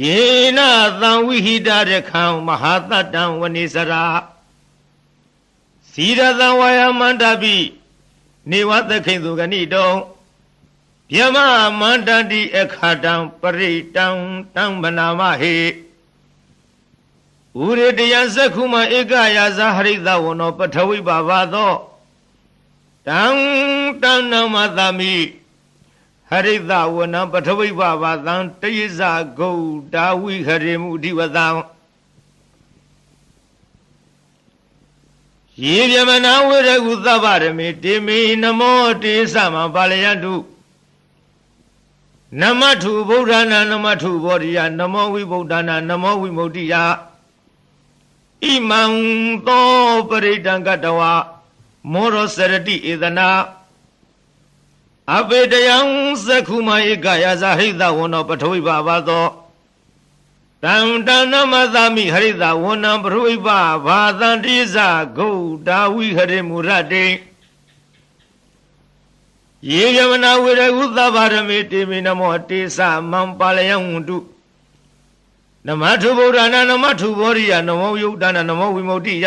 ယေနသံဝိဟိတရခံမဟာတတ္တံဝနိစရာစီရသံဝါယမန္တပိနေဝသခိသုဂဏိတောယမမန္တတိအခါတံပရိတံတံဗနာမဟေဥရတယသက္ခုမဧကယာဇဟရိတဝနောပထဝိပါဘာသောတံတံနမသမိဟရိတဝနံပထဝိပါဘာသံတယဇဂௌဒါဝိဟရိမုဓိဝတံယေဗျမနာဝရကုသဗ္ဗရမေတေမေနမောတေသမံပါလယတုနမထုဗုဒ္ဓနာနမထုဘောဓိယနမောဝိဗုဒ္ဓနာနမောဝိမု ക്തി ယဣမံသောပရိတံကတဝမောရောစရတိဧဒနာအပေတယံသက္ခုမဧကယာဇဟိတဝနောပထဝိပါဘာသောတံတဏမသမိဟရိတဝနံပထဝိပါဘာသံတိဇဂௌဒါဝိဟရိမူရတေယေယမနာဝေရကုသဗ္ဗရမေတေမေနမောတေသမံပါလယံဝန္တုနမထုဗုဒ္ဓနာနမထုဘောရိယနမောယုဒ္ဓနာနမောဝိမု ക്തി ယ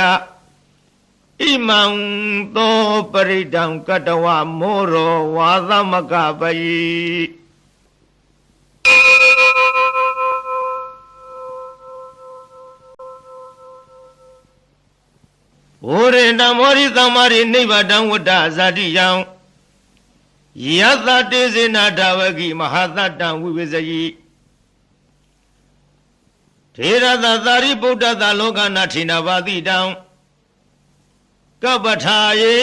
ဣမံသောပရိတံကတဝမောရောဝါသမကပယိဝရေတံမောရိသမ္မာရိနိဗ္ဗာတံဝတ္တဇာတိယံယသတေဇေနဓဝကိမဟာသတ္တံဝိဝေဇယိထေရသသာရိပုတ္တသလောကနာထိနာပါတိတံကပ္ပထာယေ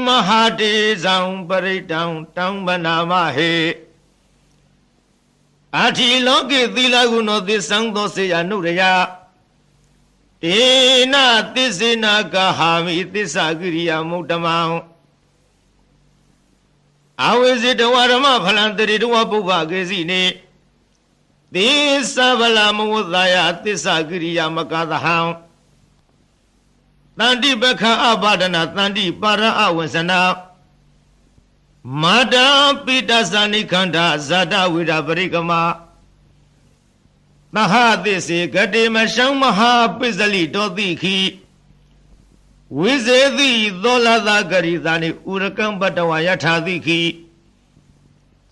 မဟာတေဇံပရိတံတံဗနာမဟေအာထိလောကေသီလဂုဏောသစ္စံသောစေယနုရယတေနသစ္စေနာကဟာမိသစ္စာကိရိယာမုတ္တမံအဝိဇိတဝရမဖလံတရိတဝပုဗ္ဗကေစီနေသစ္စဗလမဝသယသစ္စာကိရိယာမကသဟံတန္တိပခအပါဒနာတန္တိပါရအဝဇနာမာတာပိတသနိခန္ဓာဇာတဝိရပရိကမသဟသစ္စေဂတိမရှံမဟာပိစလိတောတိခိဝိဇေတိသောလသဂရိသနိဥရကံပတဝယထာတိခိ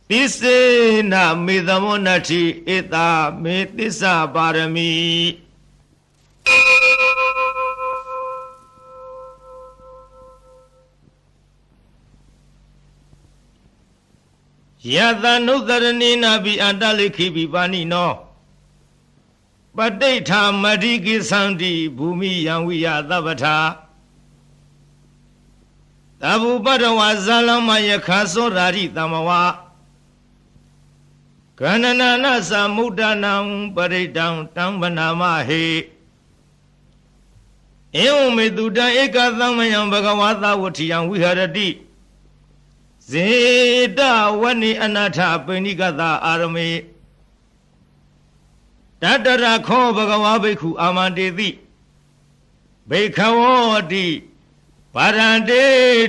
သစ္စေနမေသမောနတိဧတာမေသစ္စာပါရမီယတနုတရဏိနာဘိအတလိခိပိပါဏိနောပဋိဋ္ဌာမဒိကိသန္တိဘူမိယံဝိယသဗ္ဗထာတဗုပတဝဇာလမယခာသောရာရိတမဝကန္နနာနသမုဒ္ဒနာပရိတံတံဗနာမဟေဧဝမေတုတံဧကသမယံဘဂဝါသဝဋ္ဌိယံဝိဟရတိဇ ဇေတဝဏိအနာထပိဏိကသာအာရမေတတရခောဘဂဝါဘိက္ခုအာမန္တေတိဘိက္ခဝောတိဗာရန္တေ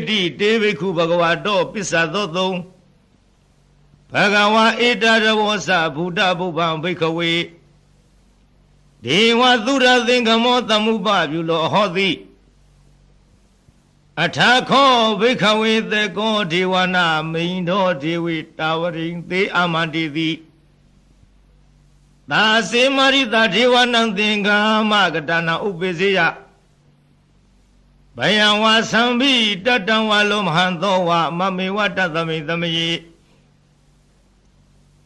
တိတေဘိက္ခုဘဂဝါတောပစ္ဆသောသုံးဘဂဝါဧတရဝောစဗုဒ္ဓဘုဗ္ဗံဘိက္ခဝေဒေဝသုရသင်္ကမောသမုပပြုလောဟောတိအထာခောဘိက္ခဝေသေကောဒေဝနာမိန်တော်ဒေဝေတာဝရိံသေအာမန္တိတိသာစေမရိတာဒေဝနံသင်္ကာမကတနာဥပိစေယဘယံဝါသံဘိတတံဝါလောမဟံသောဝမမေဝတသမိသမယေ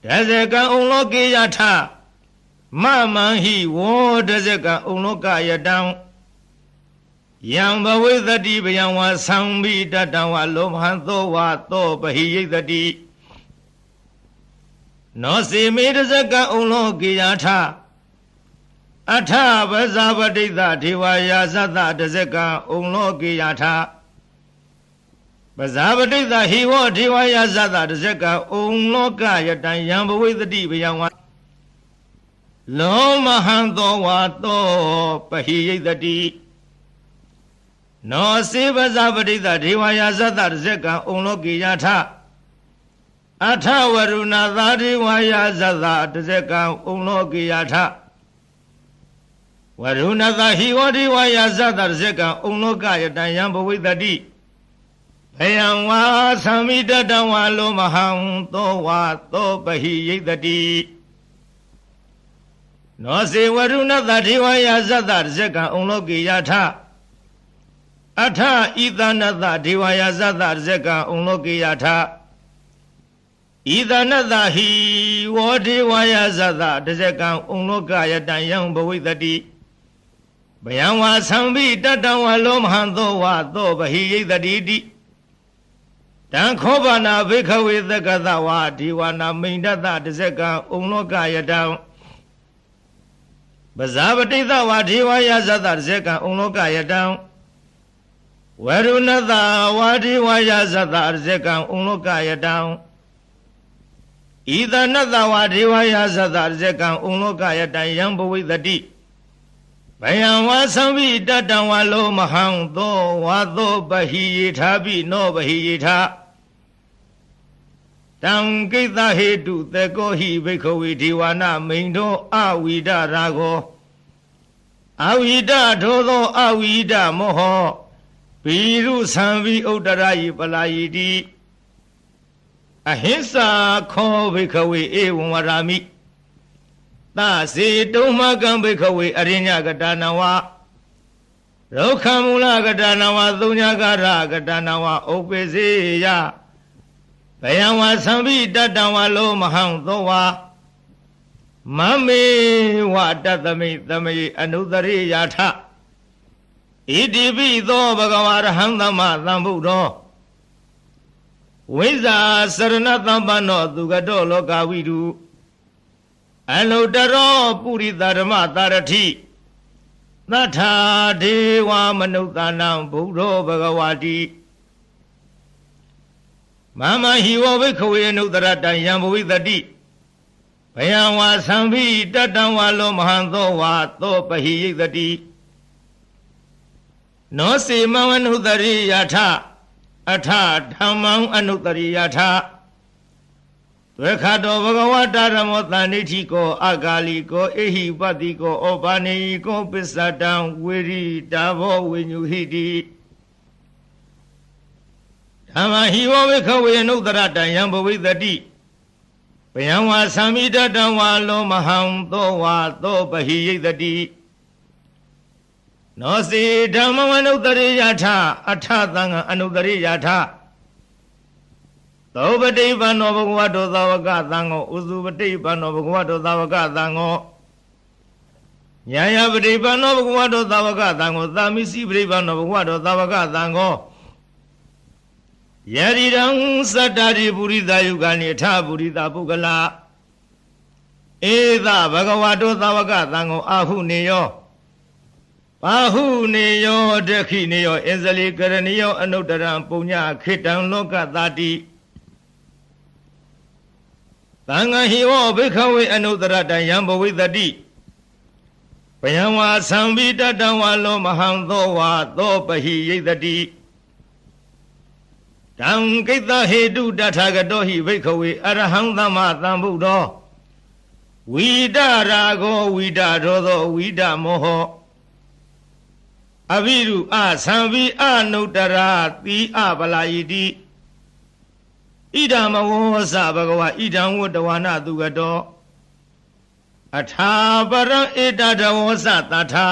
ဒဇကံဩလောကေယထမမံဟိဝောဒဇကံဩလောကယတံယံဘဝေသတိဘယံဝါသံဘိတတံဝါလောမဟံသောဝသောပဟိယိသတိနောစေမေတဇကံဩလောကေယထအထပဇာပတိတဒေဝယာသတတဇကံဩလောကေယထပဇာပတိတဟိဝောဒေဝယာသတတဇကံဩလောကယတံယံဘဝေသတိဘယံဝါလောမဟံသောဝသောပဟိယိသတိနောစေပဇာပတိတဒေဝယာသတတဇကံဩလောကေယထအထဝရုဏသာဒေဝယာသတတဇကံဩလောကေယထဝရုဏသာဟိဝဒေဝယာသတတဇကံဩလောကယတံယံဘဝိတတိဘယံဝါသံမိတတံဝါလောမဟံသောဝါသောပဟိယိတတိနောစေဝရုဏသာဒေဝယာသတတဇကံဩလောကေယထအထဣသနတဒေဝယာသတတဇကံဩလောကေယထဣသနတဟိဝောဒေဝယာသတတဇကံဩလောကယတံယံဘဝိတတိဘယံဝါသံဘိတတံဝါလောမဟံသောဝါသောပဟိယိတတိတိတံခောဘာနာဘိက္ခဝေသက္ကသဝါဒေဝနာမိန်တတတဇကံဩလောကယတံပဇာပတိသဝါဒေဝယာသတတဇကံဩလောကယတံဝရုဏသဝါဒေဝယာသတတဇကံဩလောကယတံဣသနတဝါဒေဝယာသတတဇကံဩလောကယတံယံဘဝိတတိဘယံဝါသံဘိတတံဝါလောမဟံသောဝါသောပဟိယေထာပိနောပဟိယေထာတံကိတဟေတုသေကောဟိဘိက္ခဝေဒေဝနာမိန်တော်အဝိဒရာဂောအဝိဒထိုသောအဝိဒမောဟဘိရုသံဘိဥတ္တရာယိပလာယိတိအဟိစ္ဆာခောဘိက္ခဝေဧဝံဝရာမိသစေတုံမကံဘိက္ခဝေအရိညကတနာဝရုခမူလကတနာဝသုံးညကာရကတနာဝဥပ္ပေစေယဘယံဝါသံဘိတတံဝါလောမဟံသောဝါမမေဝတတမိသမေအနုတရိယာထဣတိပိသောဘဂဝါရဟံသမ္မာသမ္ဗုဒ္ဓောဝိဇ္ဇာစရဏသမ္ပန္နောသူကတောလောကဝိတုအလုတရောပုရိသဓမ္မတာရထိသတ္ထာဒေဝမနုဿာနံဘုဒ္ဓောဘဂဝါတိမမဟိဝဘိက္ခဝေအနုတရတံယံဘဝိတတိဘယံဝါသံဘိတတံဝါလောမဟံသောဝါသောပဟိယိတတိနောစေမဝနုတရိယထအထဓမ္မံအနုတရိယထဝေခတောဘဂဝတာရမောတဏိဋ္ဌိကောအဂါလီကောအေဟိပတိကောဩဘာနေကောပစ္စတံဝေရိတာဘောဝိညုဟိတိဓမ္မဟိဝဝေခဝေနုတရတံယံဘဝိတတိဘယံဝါသံမိတတံဝါလောမဟံသောဝါသောပဟိယိတတိနောစေဓမ္မဝနုတရိယထအထသံဃာအနုတရိယထသောပတိပန္နောဘဂဝတောသာဝကသံဃောဥစုပတိပန္နောဘဂဝတောသာဝကသံဃောညာယပတိပန္နောဘဂဝတောသာဝကသံဃောသာမိစီပတိပန္နောဘဂဝတောသာဝကသံဃောယရိရံသတ္တရိပုရိသယုဂာနိထပုရိသပုဂ္ဂလာဧသဘဂဝတောသာဝကသံဃောအာဟုနေယောပါဟုနေယောဒခိနေယောအဇလိကရဏီယောအနုတ္တရံပုညခေတံလောကတာတိ သံဃာဟိဝဘိခဝေအနုတရတယံဘဝိတတိဘယံဝါသံဘိတတံဝါလောမဟံသောဝါသောပဟိယိတတိတံကိတ္တဟေတုတထာဂတောဟိဘိခဝေအရဟံသမ္မာသမ္ဗုဒ္ဓောဝိဒရာဂောဝိဒဒောသောဝိဒမောဟအဘိရုအသံဘိအနုတ္တရာတိအပလာယိတိဣဒံမဝောစဘဂဝါဣဒံဝတ္တဝါနသူကတောအထာပရံဧတတဝောစတထာ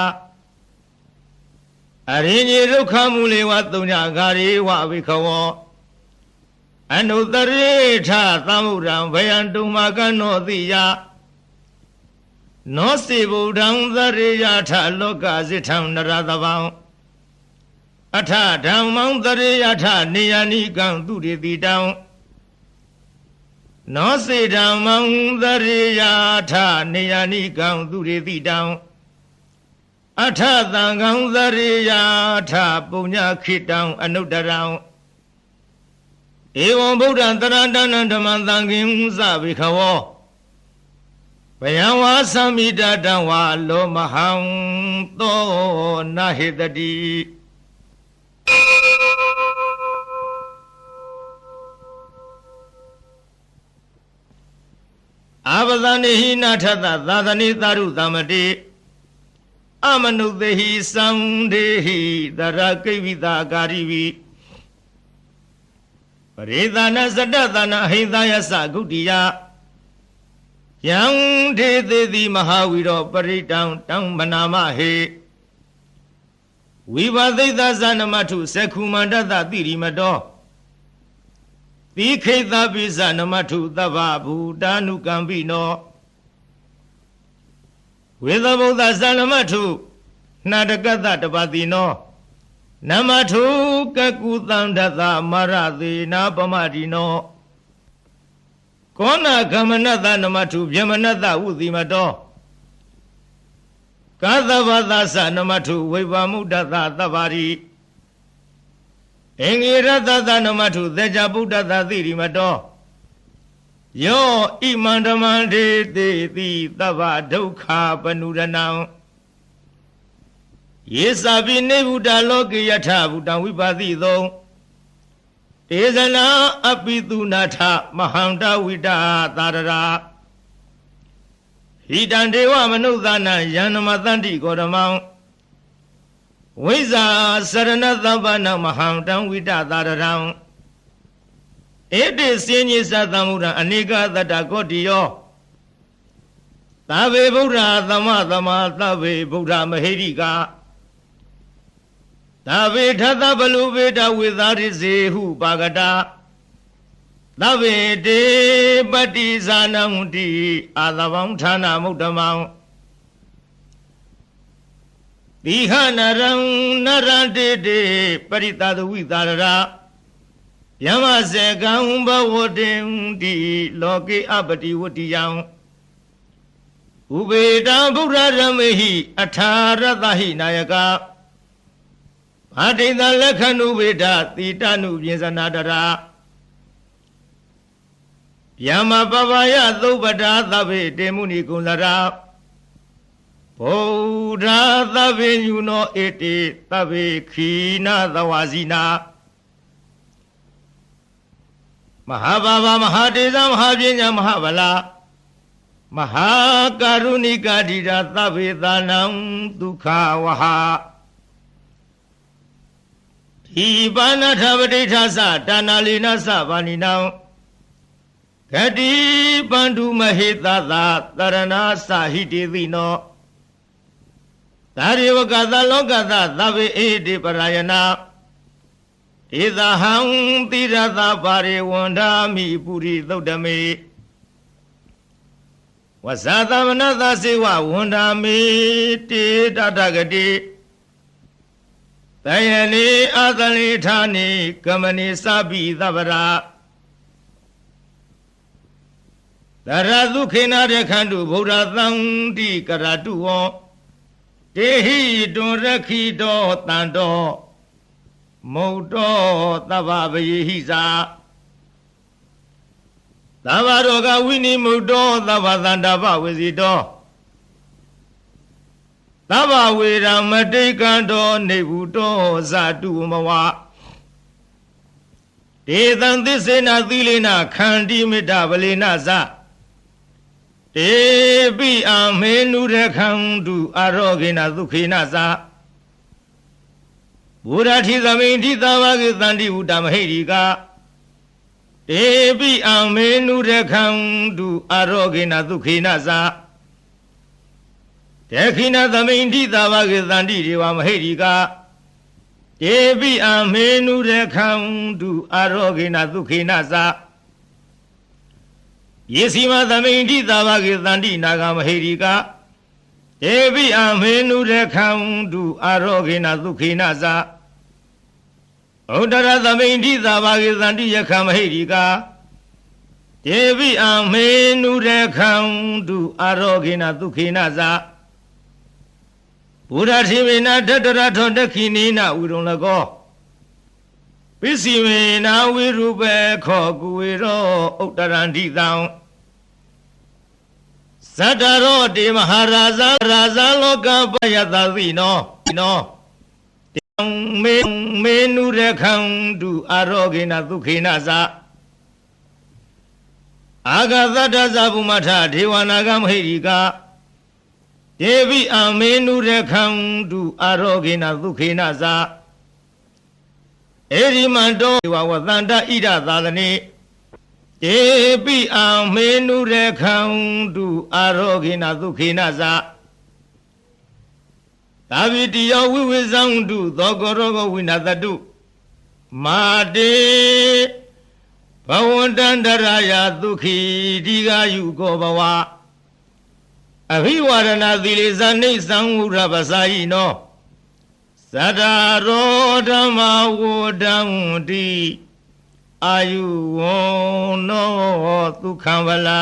အရိညေဒုက္ခမူလေဝသုညဂါရေဝဝိခဝောအနုတရေထသမုဒံဘယံတုမကနောတိယနောစေဗုဒ္ဓံသရေယထလောကစိထံနရသဗံအထဓမ္မံသရေယထနေယနိကံသူရိတိတံနောစေဓမ္မံသရေယထနေယနိကံသူရိတိတံအထသံဃံသရေယထပုညခိတံအနုတ္တရံဧဝံဗုဒ္ဓံတရတနံဓမ္မံသံဃိံသဗိခဝောဘယံဝါသံမိတတံဝါလောမဟံသောနဟိတတိအာပသနေဟိနာထသသာသနေသာရုသမတိအမနုသေဟိသံဒေဟိတရကိဝိတာကာရိဝိပရိသနာစတ္တသနာဟိသယသဂုတ္တိယယံဒေသေတိမဟာဝီရောပရိတံတံမနာမဟေဝိဘသိသဇနမထုသက္ခုမန္တတတိရိမတောတိခိတပိဇနမထုသဗ္ဗဘူတာနုကံပိနောဝေသဗုဒ္ဓဇနမထုနာတကတတပတိနောနမထုကကုသံဒသမရသေနာပမတိနောကောနာကမနတနမထုဗျမနတဥတိမတောကာသဗသသနမထုဝိဗမုဒ္ဒသသဗ္ဗရိအင်္ဂိရတသနမထုသေချာဗုဒ္ဓသသိရိမတောယောဣမန္တမန္တေတိတိသဗ္ဗဒုက္ခပနုရဏံယေသဗိနေဗုဒ္ဓလောကေယထဗုဒ္ဓံဝိပါတိသောတေဇနာအပိတုနာထမဟန္တဝိတာသာရရာဟိတံဒေဝမနုဿာနံယန္နမသန္တိကောဓမံဝိဇာစရဏသဗ္ဗနမဟန္တံဝိတာသာရရံဧတိစဉ္ညိသသမုဒ္ဒံအနေကသတ္တကောတိယောသဗ္ဗေဗုဒ္ဓသမသမသဗ္ဗေဗုဒ္ဓမဟိရိကာသဗ္ဗေထသဗလူဝေဒဝေသာရိစေဟုပါကတာသဗ္ဗေတေပတိဇာနံတိအာသဗံဌာနမုဒ္ဓမံတိဟနရံနရံတေတေပရိသသဝိသာရရာယမစေကံဘဝတေတိလောကေအပတိဝတ္တိယံဥပေတံဗုဒ္ဓရမေဟိအထာရတဟိနာယကဘာတိတလက္ခဏုဝေဒတိတနုပြေဇနာတရာယမပပယသုပ္ပတာသဗ္ဗေတေမုနိကုလရာဗုဒ္ဓသဗ္ဗေညုနောဧတိသဗ္ဗေခိနာသဝစီနာမဟာဘာဝမဟာတေဇမဟာပညာမဟာဗလာမဟာကာရုဏိကတိရာသဗ္ဗေသာနံဒုက္ခဝဟာဒီပါဏထပတိထာသဒါနာလီနသဗာနိနံဂတိပန္တုမဟေသသာတရဏသဟိတေသိနောသာရိဝကသလောကသသဗ္ဗေဧတိပရာယနာဧသဟံတိရသပါရိဝန္ဒာမိပုရိသုတ်တမေဝဇာသမနသစေဝဝန္ဒာမေတေတတဂတိတယနေအာသလိဌာနေကမနိသပိသဗ္ဗရာတရသုခေနရခန္တုဗုဒ္ဓသံတိကရတုဝောတေဟိတွန်ရခိတောတန်တောမုတ်တောသဗ္ဗဗယေဟိသာ သဗ္ဗရောဂဝိနိမုတ္တောသဗ္ဗသန္တာပဝေစီတောသဗ္ဗဝေရမတိကံတောနေဗုတောဇတုမဝဒေသံသစ္စေနသီလေနခန္တိမေတ္တဗလေနဇတေပိအမေနုရခန္တုအာရောဂေနဒုခေနဇဘုရားထိသမိန်ထိသာဝကေတန္တိဝုတမဟိရိကတေပိအမေနုရခန္တုအာရောဂေနဒုခေနဇတေခိနသမိန်ထိသာဝကေတန္တိဒေဝမဟိရိကတေပိအမေနုရခန္တုအာရောဂေနဒုခေနဇယေစီမသမိန်ထိသာဝကေတန္တိနာဂမဟိရိကတေပိအမေနုရခန္တုအာရောဂေနဒုခေနဇဥဒရသမိန်ထိသာဝကေတန္တိယခမဟိရိကတေပိအမေနုရခန္တုအာရောဂေနဒုခေနဇဘုရားတိမေနတတရထောတခိနိနဝိရုံလကောပိစီမေနဝိရုပေခောကုဝေရောဥတ္တရန္တိတံဇတ္တရောတေမဟာရာဇရာဇလောကပယတသိနောတေမေနုရခန္တုအာရောဂေနဒုခေနဇအာဂသတ္တဇဗုမထဒေဝနာဂမဟိရိကဒေဝိအမေနုရခန္တုအာရောဂေနဒုခေနဇဧရိမန္တောဝဝသန္တဣဒသာသနေဒေပိအမေနုရခန္တုအာရောဂေနဒုခေနဇသာဝိတိယောဝိဝေဇံတုသောကောရောဂဝိနသတုမာတေဘဝန္တန္တရာယဒုခိဒီဃယုကောဘဝအဘိဝရဏသီလေဇာနိသံဝရပစာယိနောသတ္တရောဓမ္မဝဒံတိအာယုဝနောဒုက္ခံဝလံ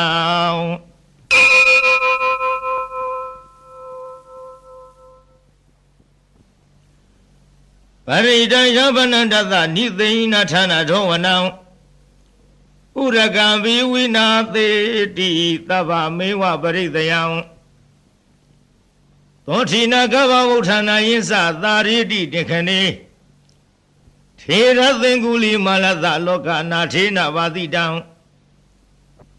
ပရိဒံယဗနန္တသနိသိဏဌာနထောဝနံဥရကံဘိဝိနာသေတိသဗ္ဗမေဝပရိသယံသောထိနာကဗ္ဗဝုဌာနာယင်းစသာရိတိတေခဏေထေရသင်္ကုလီမာလသလောကနာထေနဝါတိတံ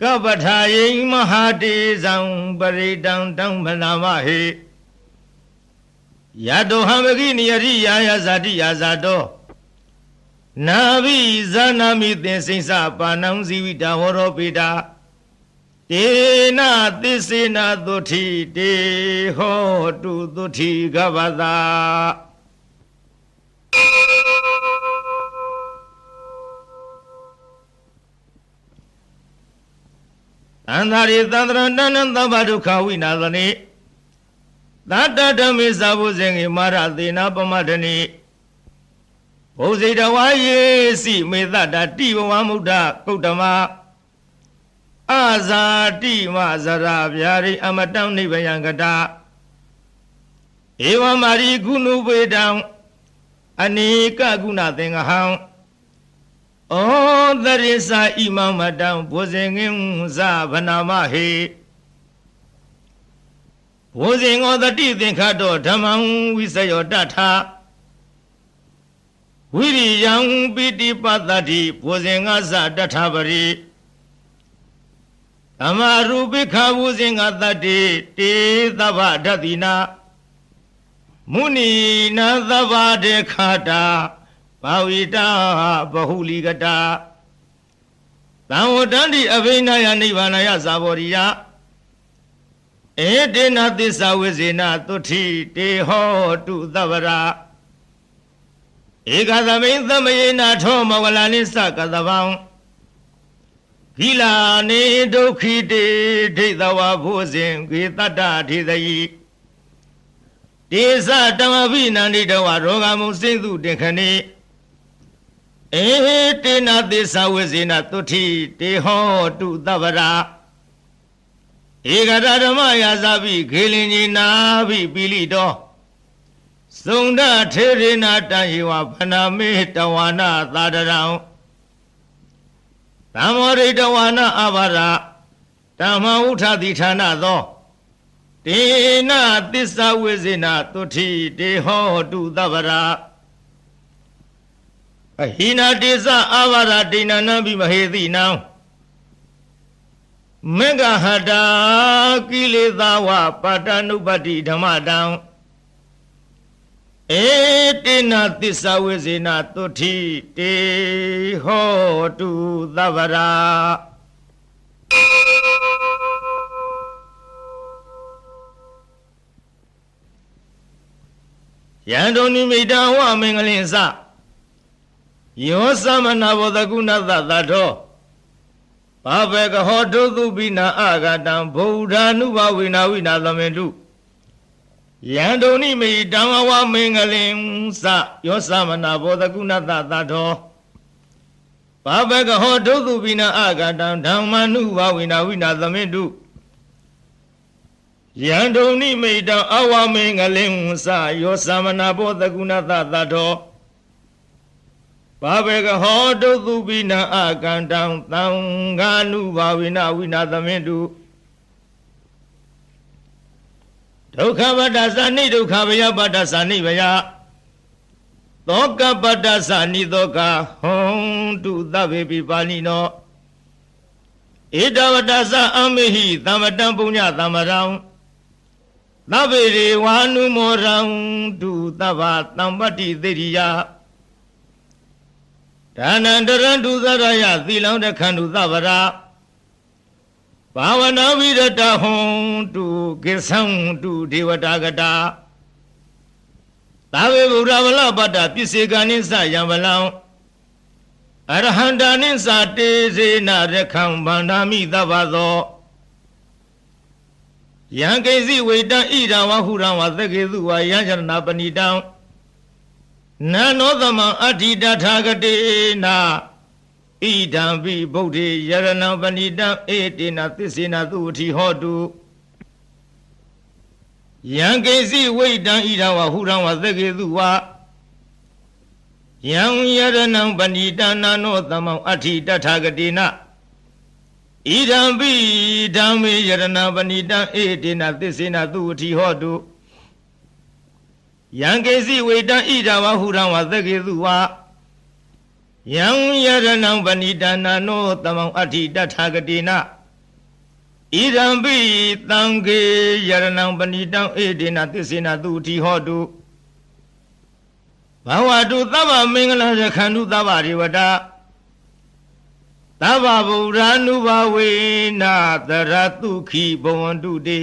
ကပ္ပထာယိမဟာတေဇံပရိတံတံမနာမဟေယတောဟံမကိနိယရိယာယဇာတိယာဇာတောနာဘိဇာနာမိသင်္စိစပါဏံဇီဝိတာဟောရောပိတာတေနသစ္စေနသုထိတေဟောတုသုထိကဗ္ဗတာသန္တာရိသန္တရတဏံသဗ္ဗဒုက္ခဝိနာသနေသတ္တဓမ္မေသာဘုဇင်္ဂေမာရသေနာပမတ္တနိဘုဇိတဝါယေစီမေတ္တတိဘဝမုဒ္ဒကုတ္တမအာဇာတိမဇရာဗျာရိအမတံနိဗ္ဗယံကတာဧဝမာရိကုဏုပေတံအနိကကုဏသင်္ဃဟံဩသရိသဣမမတံဘုဇင်ငင်းဇဗနာမဟေဘုဇင်ဩတတိသင်္ခတောဓမ္မံဝိစယောတထဝိရိယံပိတိပတ္တိဘုဇင်ငါဇတထပရိသမ္မာရူပိခဝုဇင်္ဂတတ္တိတေသဗ္ဗဓတ္တိနာမုဏီနာသဗ္ဗဒေခတာဘာဝိတာဘဟုလိကတာသံဝတ္တန္တိအဘိနာယနိဗ္ဗာနယဇာဘောရိယဧတေနသစ္စာဝိဇေနသုထိတေဟောတုသဗ္ဗရာဧကသမိန်သမယေနထောမဝလာနိစ္စကသဗံဂိလာနေဒုက္ခိတေဒိဋ္ဌဝါဘုဇင်ဂေတတ္တထေသယိတေသတမဘိနန္တိတဝရောဂမုစိသုတေခဏေဧတေနသစ္စာဝိဇေနသုထိတေဟောတုသဗ္ဗရာဧကရဓမ္မယာဇာပိခေလင်ကြီးနာဘိပိလိတောသုန္ဒထေရေနာတံယေဝဖနာမေတဝါနာသာဒရံ သမ္မောရိတဝါနအဘာရဓမ္မဥထတိဌာနသောတေနသစ္စာဝိဇေနသုတိတေဟောတုသဗ္ဗရာအဟိနာတေသအဘာရဒိဏနံဘိမဟေတိနံမေဃဟတာကိလေသာဝပါတနုပတ္တိဓမ္မတံဧတေနသစ္စာဝိဇေနသုတိတေဟောတုသဗ္ဗရာယံတုန်နိမိတံဝမင်္ဂလင်္စယောသမနာဘောဓကုဏသတ္တောဘာဘေကဟောတုသုပိနာအာဂတံဗုဒ္ဓ ानु ဘဝိနာဝိနာသမေတုယံတုန်နိမိတံဝမင်္ဂလင်္စယောသမနာဘောဓကုဏသတ္တောဘာဘေကဟောတုသုပိနာအာဂတံဓမ္မ ानु ဘဝိနာဝိနာသမေတုယံတုန်နိမိတံအဝမင်္ဂလင်္စယောသမနာဘောဓကုဏသတ္တောဘာဘေကဟောတုသုပိနံအာကန္တံသံဃာနုဘာဝိနဝိနာသမင်တုဒုက္ခပတ္တသနိဒုက္ခဘယပတ္တသနိဘယသောကပတ္တသနိသောကဟွန်တုသဗ္ဗေပိပါဏိနောဧတဝတ္တသအမေဟိသမ္မတံပုညသမ္မရံသဗ္ဗေရေဝါနုမောရံတုသဗ္ဗသံပတ္တိသေရိယဒါနန္တရံဒုသရယသီလံတခန္တုသဗ္ဗရာဘာဝနာဝိရတဟွန်တုကိသံတုဒေဝတာကတာသာဝေဗုဒ္ဓဝလပတ္တပစ္စေကနိသယံဗလံအရဟန္တာနိသတေစေနရခံဗန္ဓာမိသဗ္ဗသောယံကိစီဝေတံဣဒံဝဟုရံဝသကေသုဝယံယရဏပဏိတံနနောသမံအဋ္ဌိတထာဂတေနာဣဒံပိဗုဒ္ဓေယရဏံပဏိတံဧတေနသစ္စေနသုဝတိဟောတုယံကိစီဝိတံဣဒံဝဟုရံဝသကေသုဝယံယရဏံပဏိတံနနောသမံအဋ္ဌိတထာဂတေနာဣဒံပိဓမ္မေယရဏံပဏိတံဧတေနသစ္စေနသုဝတိဟောတုယံကေစီဝေတံဣဒဝဟုရံဝသကေသုဝယံယရဏံပဏိတနာနောသမံအဋ္ဌိတထာဂတိနာဣဒံပိသံဃေယရဏံပဏိတံဧတေနသစ္စေနသုတိဟောတုဘဝတုသဗ္ဗမင်္ဂလရခန္တုသဗ္ဗရေဝတာသဗ္ဗဗုဒ္ဓ ानु ဘဝေနာသရတုခိဘဝန္တုတေ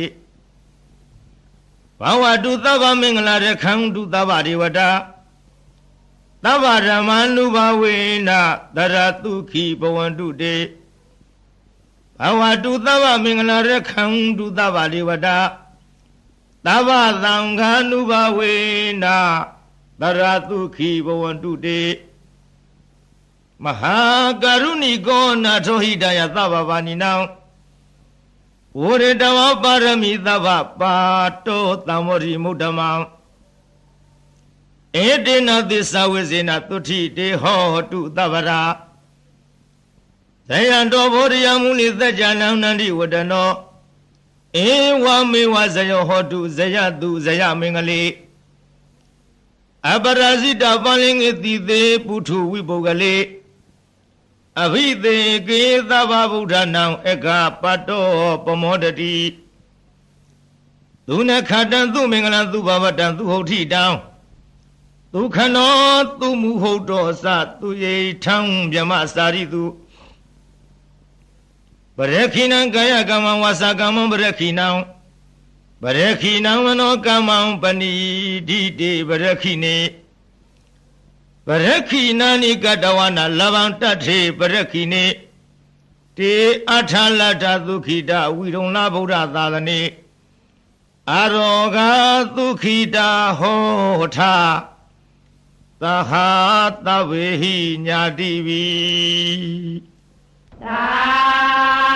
ဘာဝတုသဗ္ဗမင်္ဂလာရခန္တုသဗ္ဗဒေဝတာသဗ္ဗဓမ္မာနုဘဝေနသရတုခိဘဝန္တုတေဘာဝတုသဗ္ဗမင်္ဂလာရခန္တုသဗ္ဗဒေဝတာသဗ္ဗသံဃာနုဘဝေနသရတုခိဘဝန္တုတေမဟာကရုဏီကောနာထောဟိတယသဗ္ဗဗာနိနံဝရတဝပါရမီသဗ္ဗပါတောသံမောရိမုဒ္ဓမံဧတေနသစ္စာဝိဇေနသုတိတေဟောတုသဗ္ဗရာဇယံတောဘောဓယမုနိသัจ jana နန္တိဝတနောဧဝမေဝဇယောဟောတုဇယတုဇယမင်္ဂလေအပရာဇိတပလင်္ဂတိသေပုထုဝိပုဂ္ဂလေအဘိသေကေသဗ္ဗဗုဒ္ဓနံဧကပတ္တောပမောတတိသူနခတံသူမင်္ဂလံသူဘဝတံသူဟုတ်ထိတံသူခနောသူမူဟုတ်တော်စသူယေထံမြမစာရိတုပရခိနံကာယကမ္မဝါစာကမ္မပရခိနံပရခိနံမနောကမ္မံပဏိဒိတေပရခိနေပရခိနာနိကတဝနာလဗံတထေပရခိနေတေအထလတ္ထသုခိတဝိရုံလဗုဒ္ဓသာသနေအရောဂသုခိတဟောထသဟာတဝေဟိညာတိဝိသာ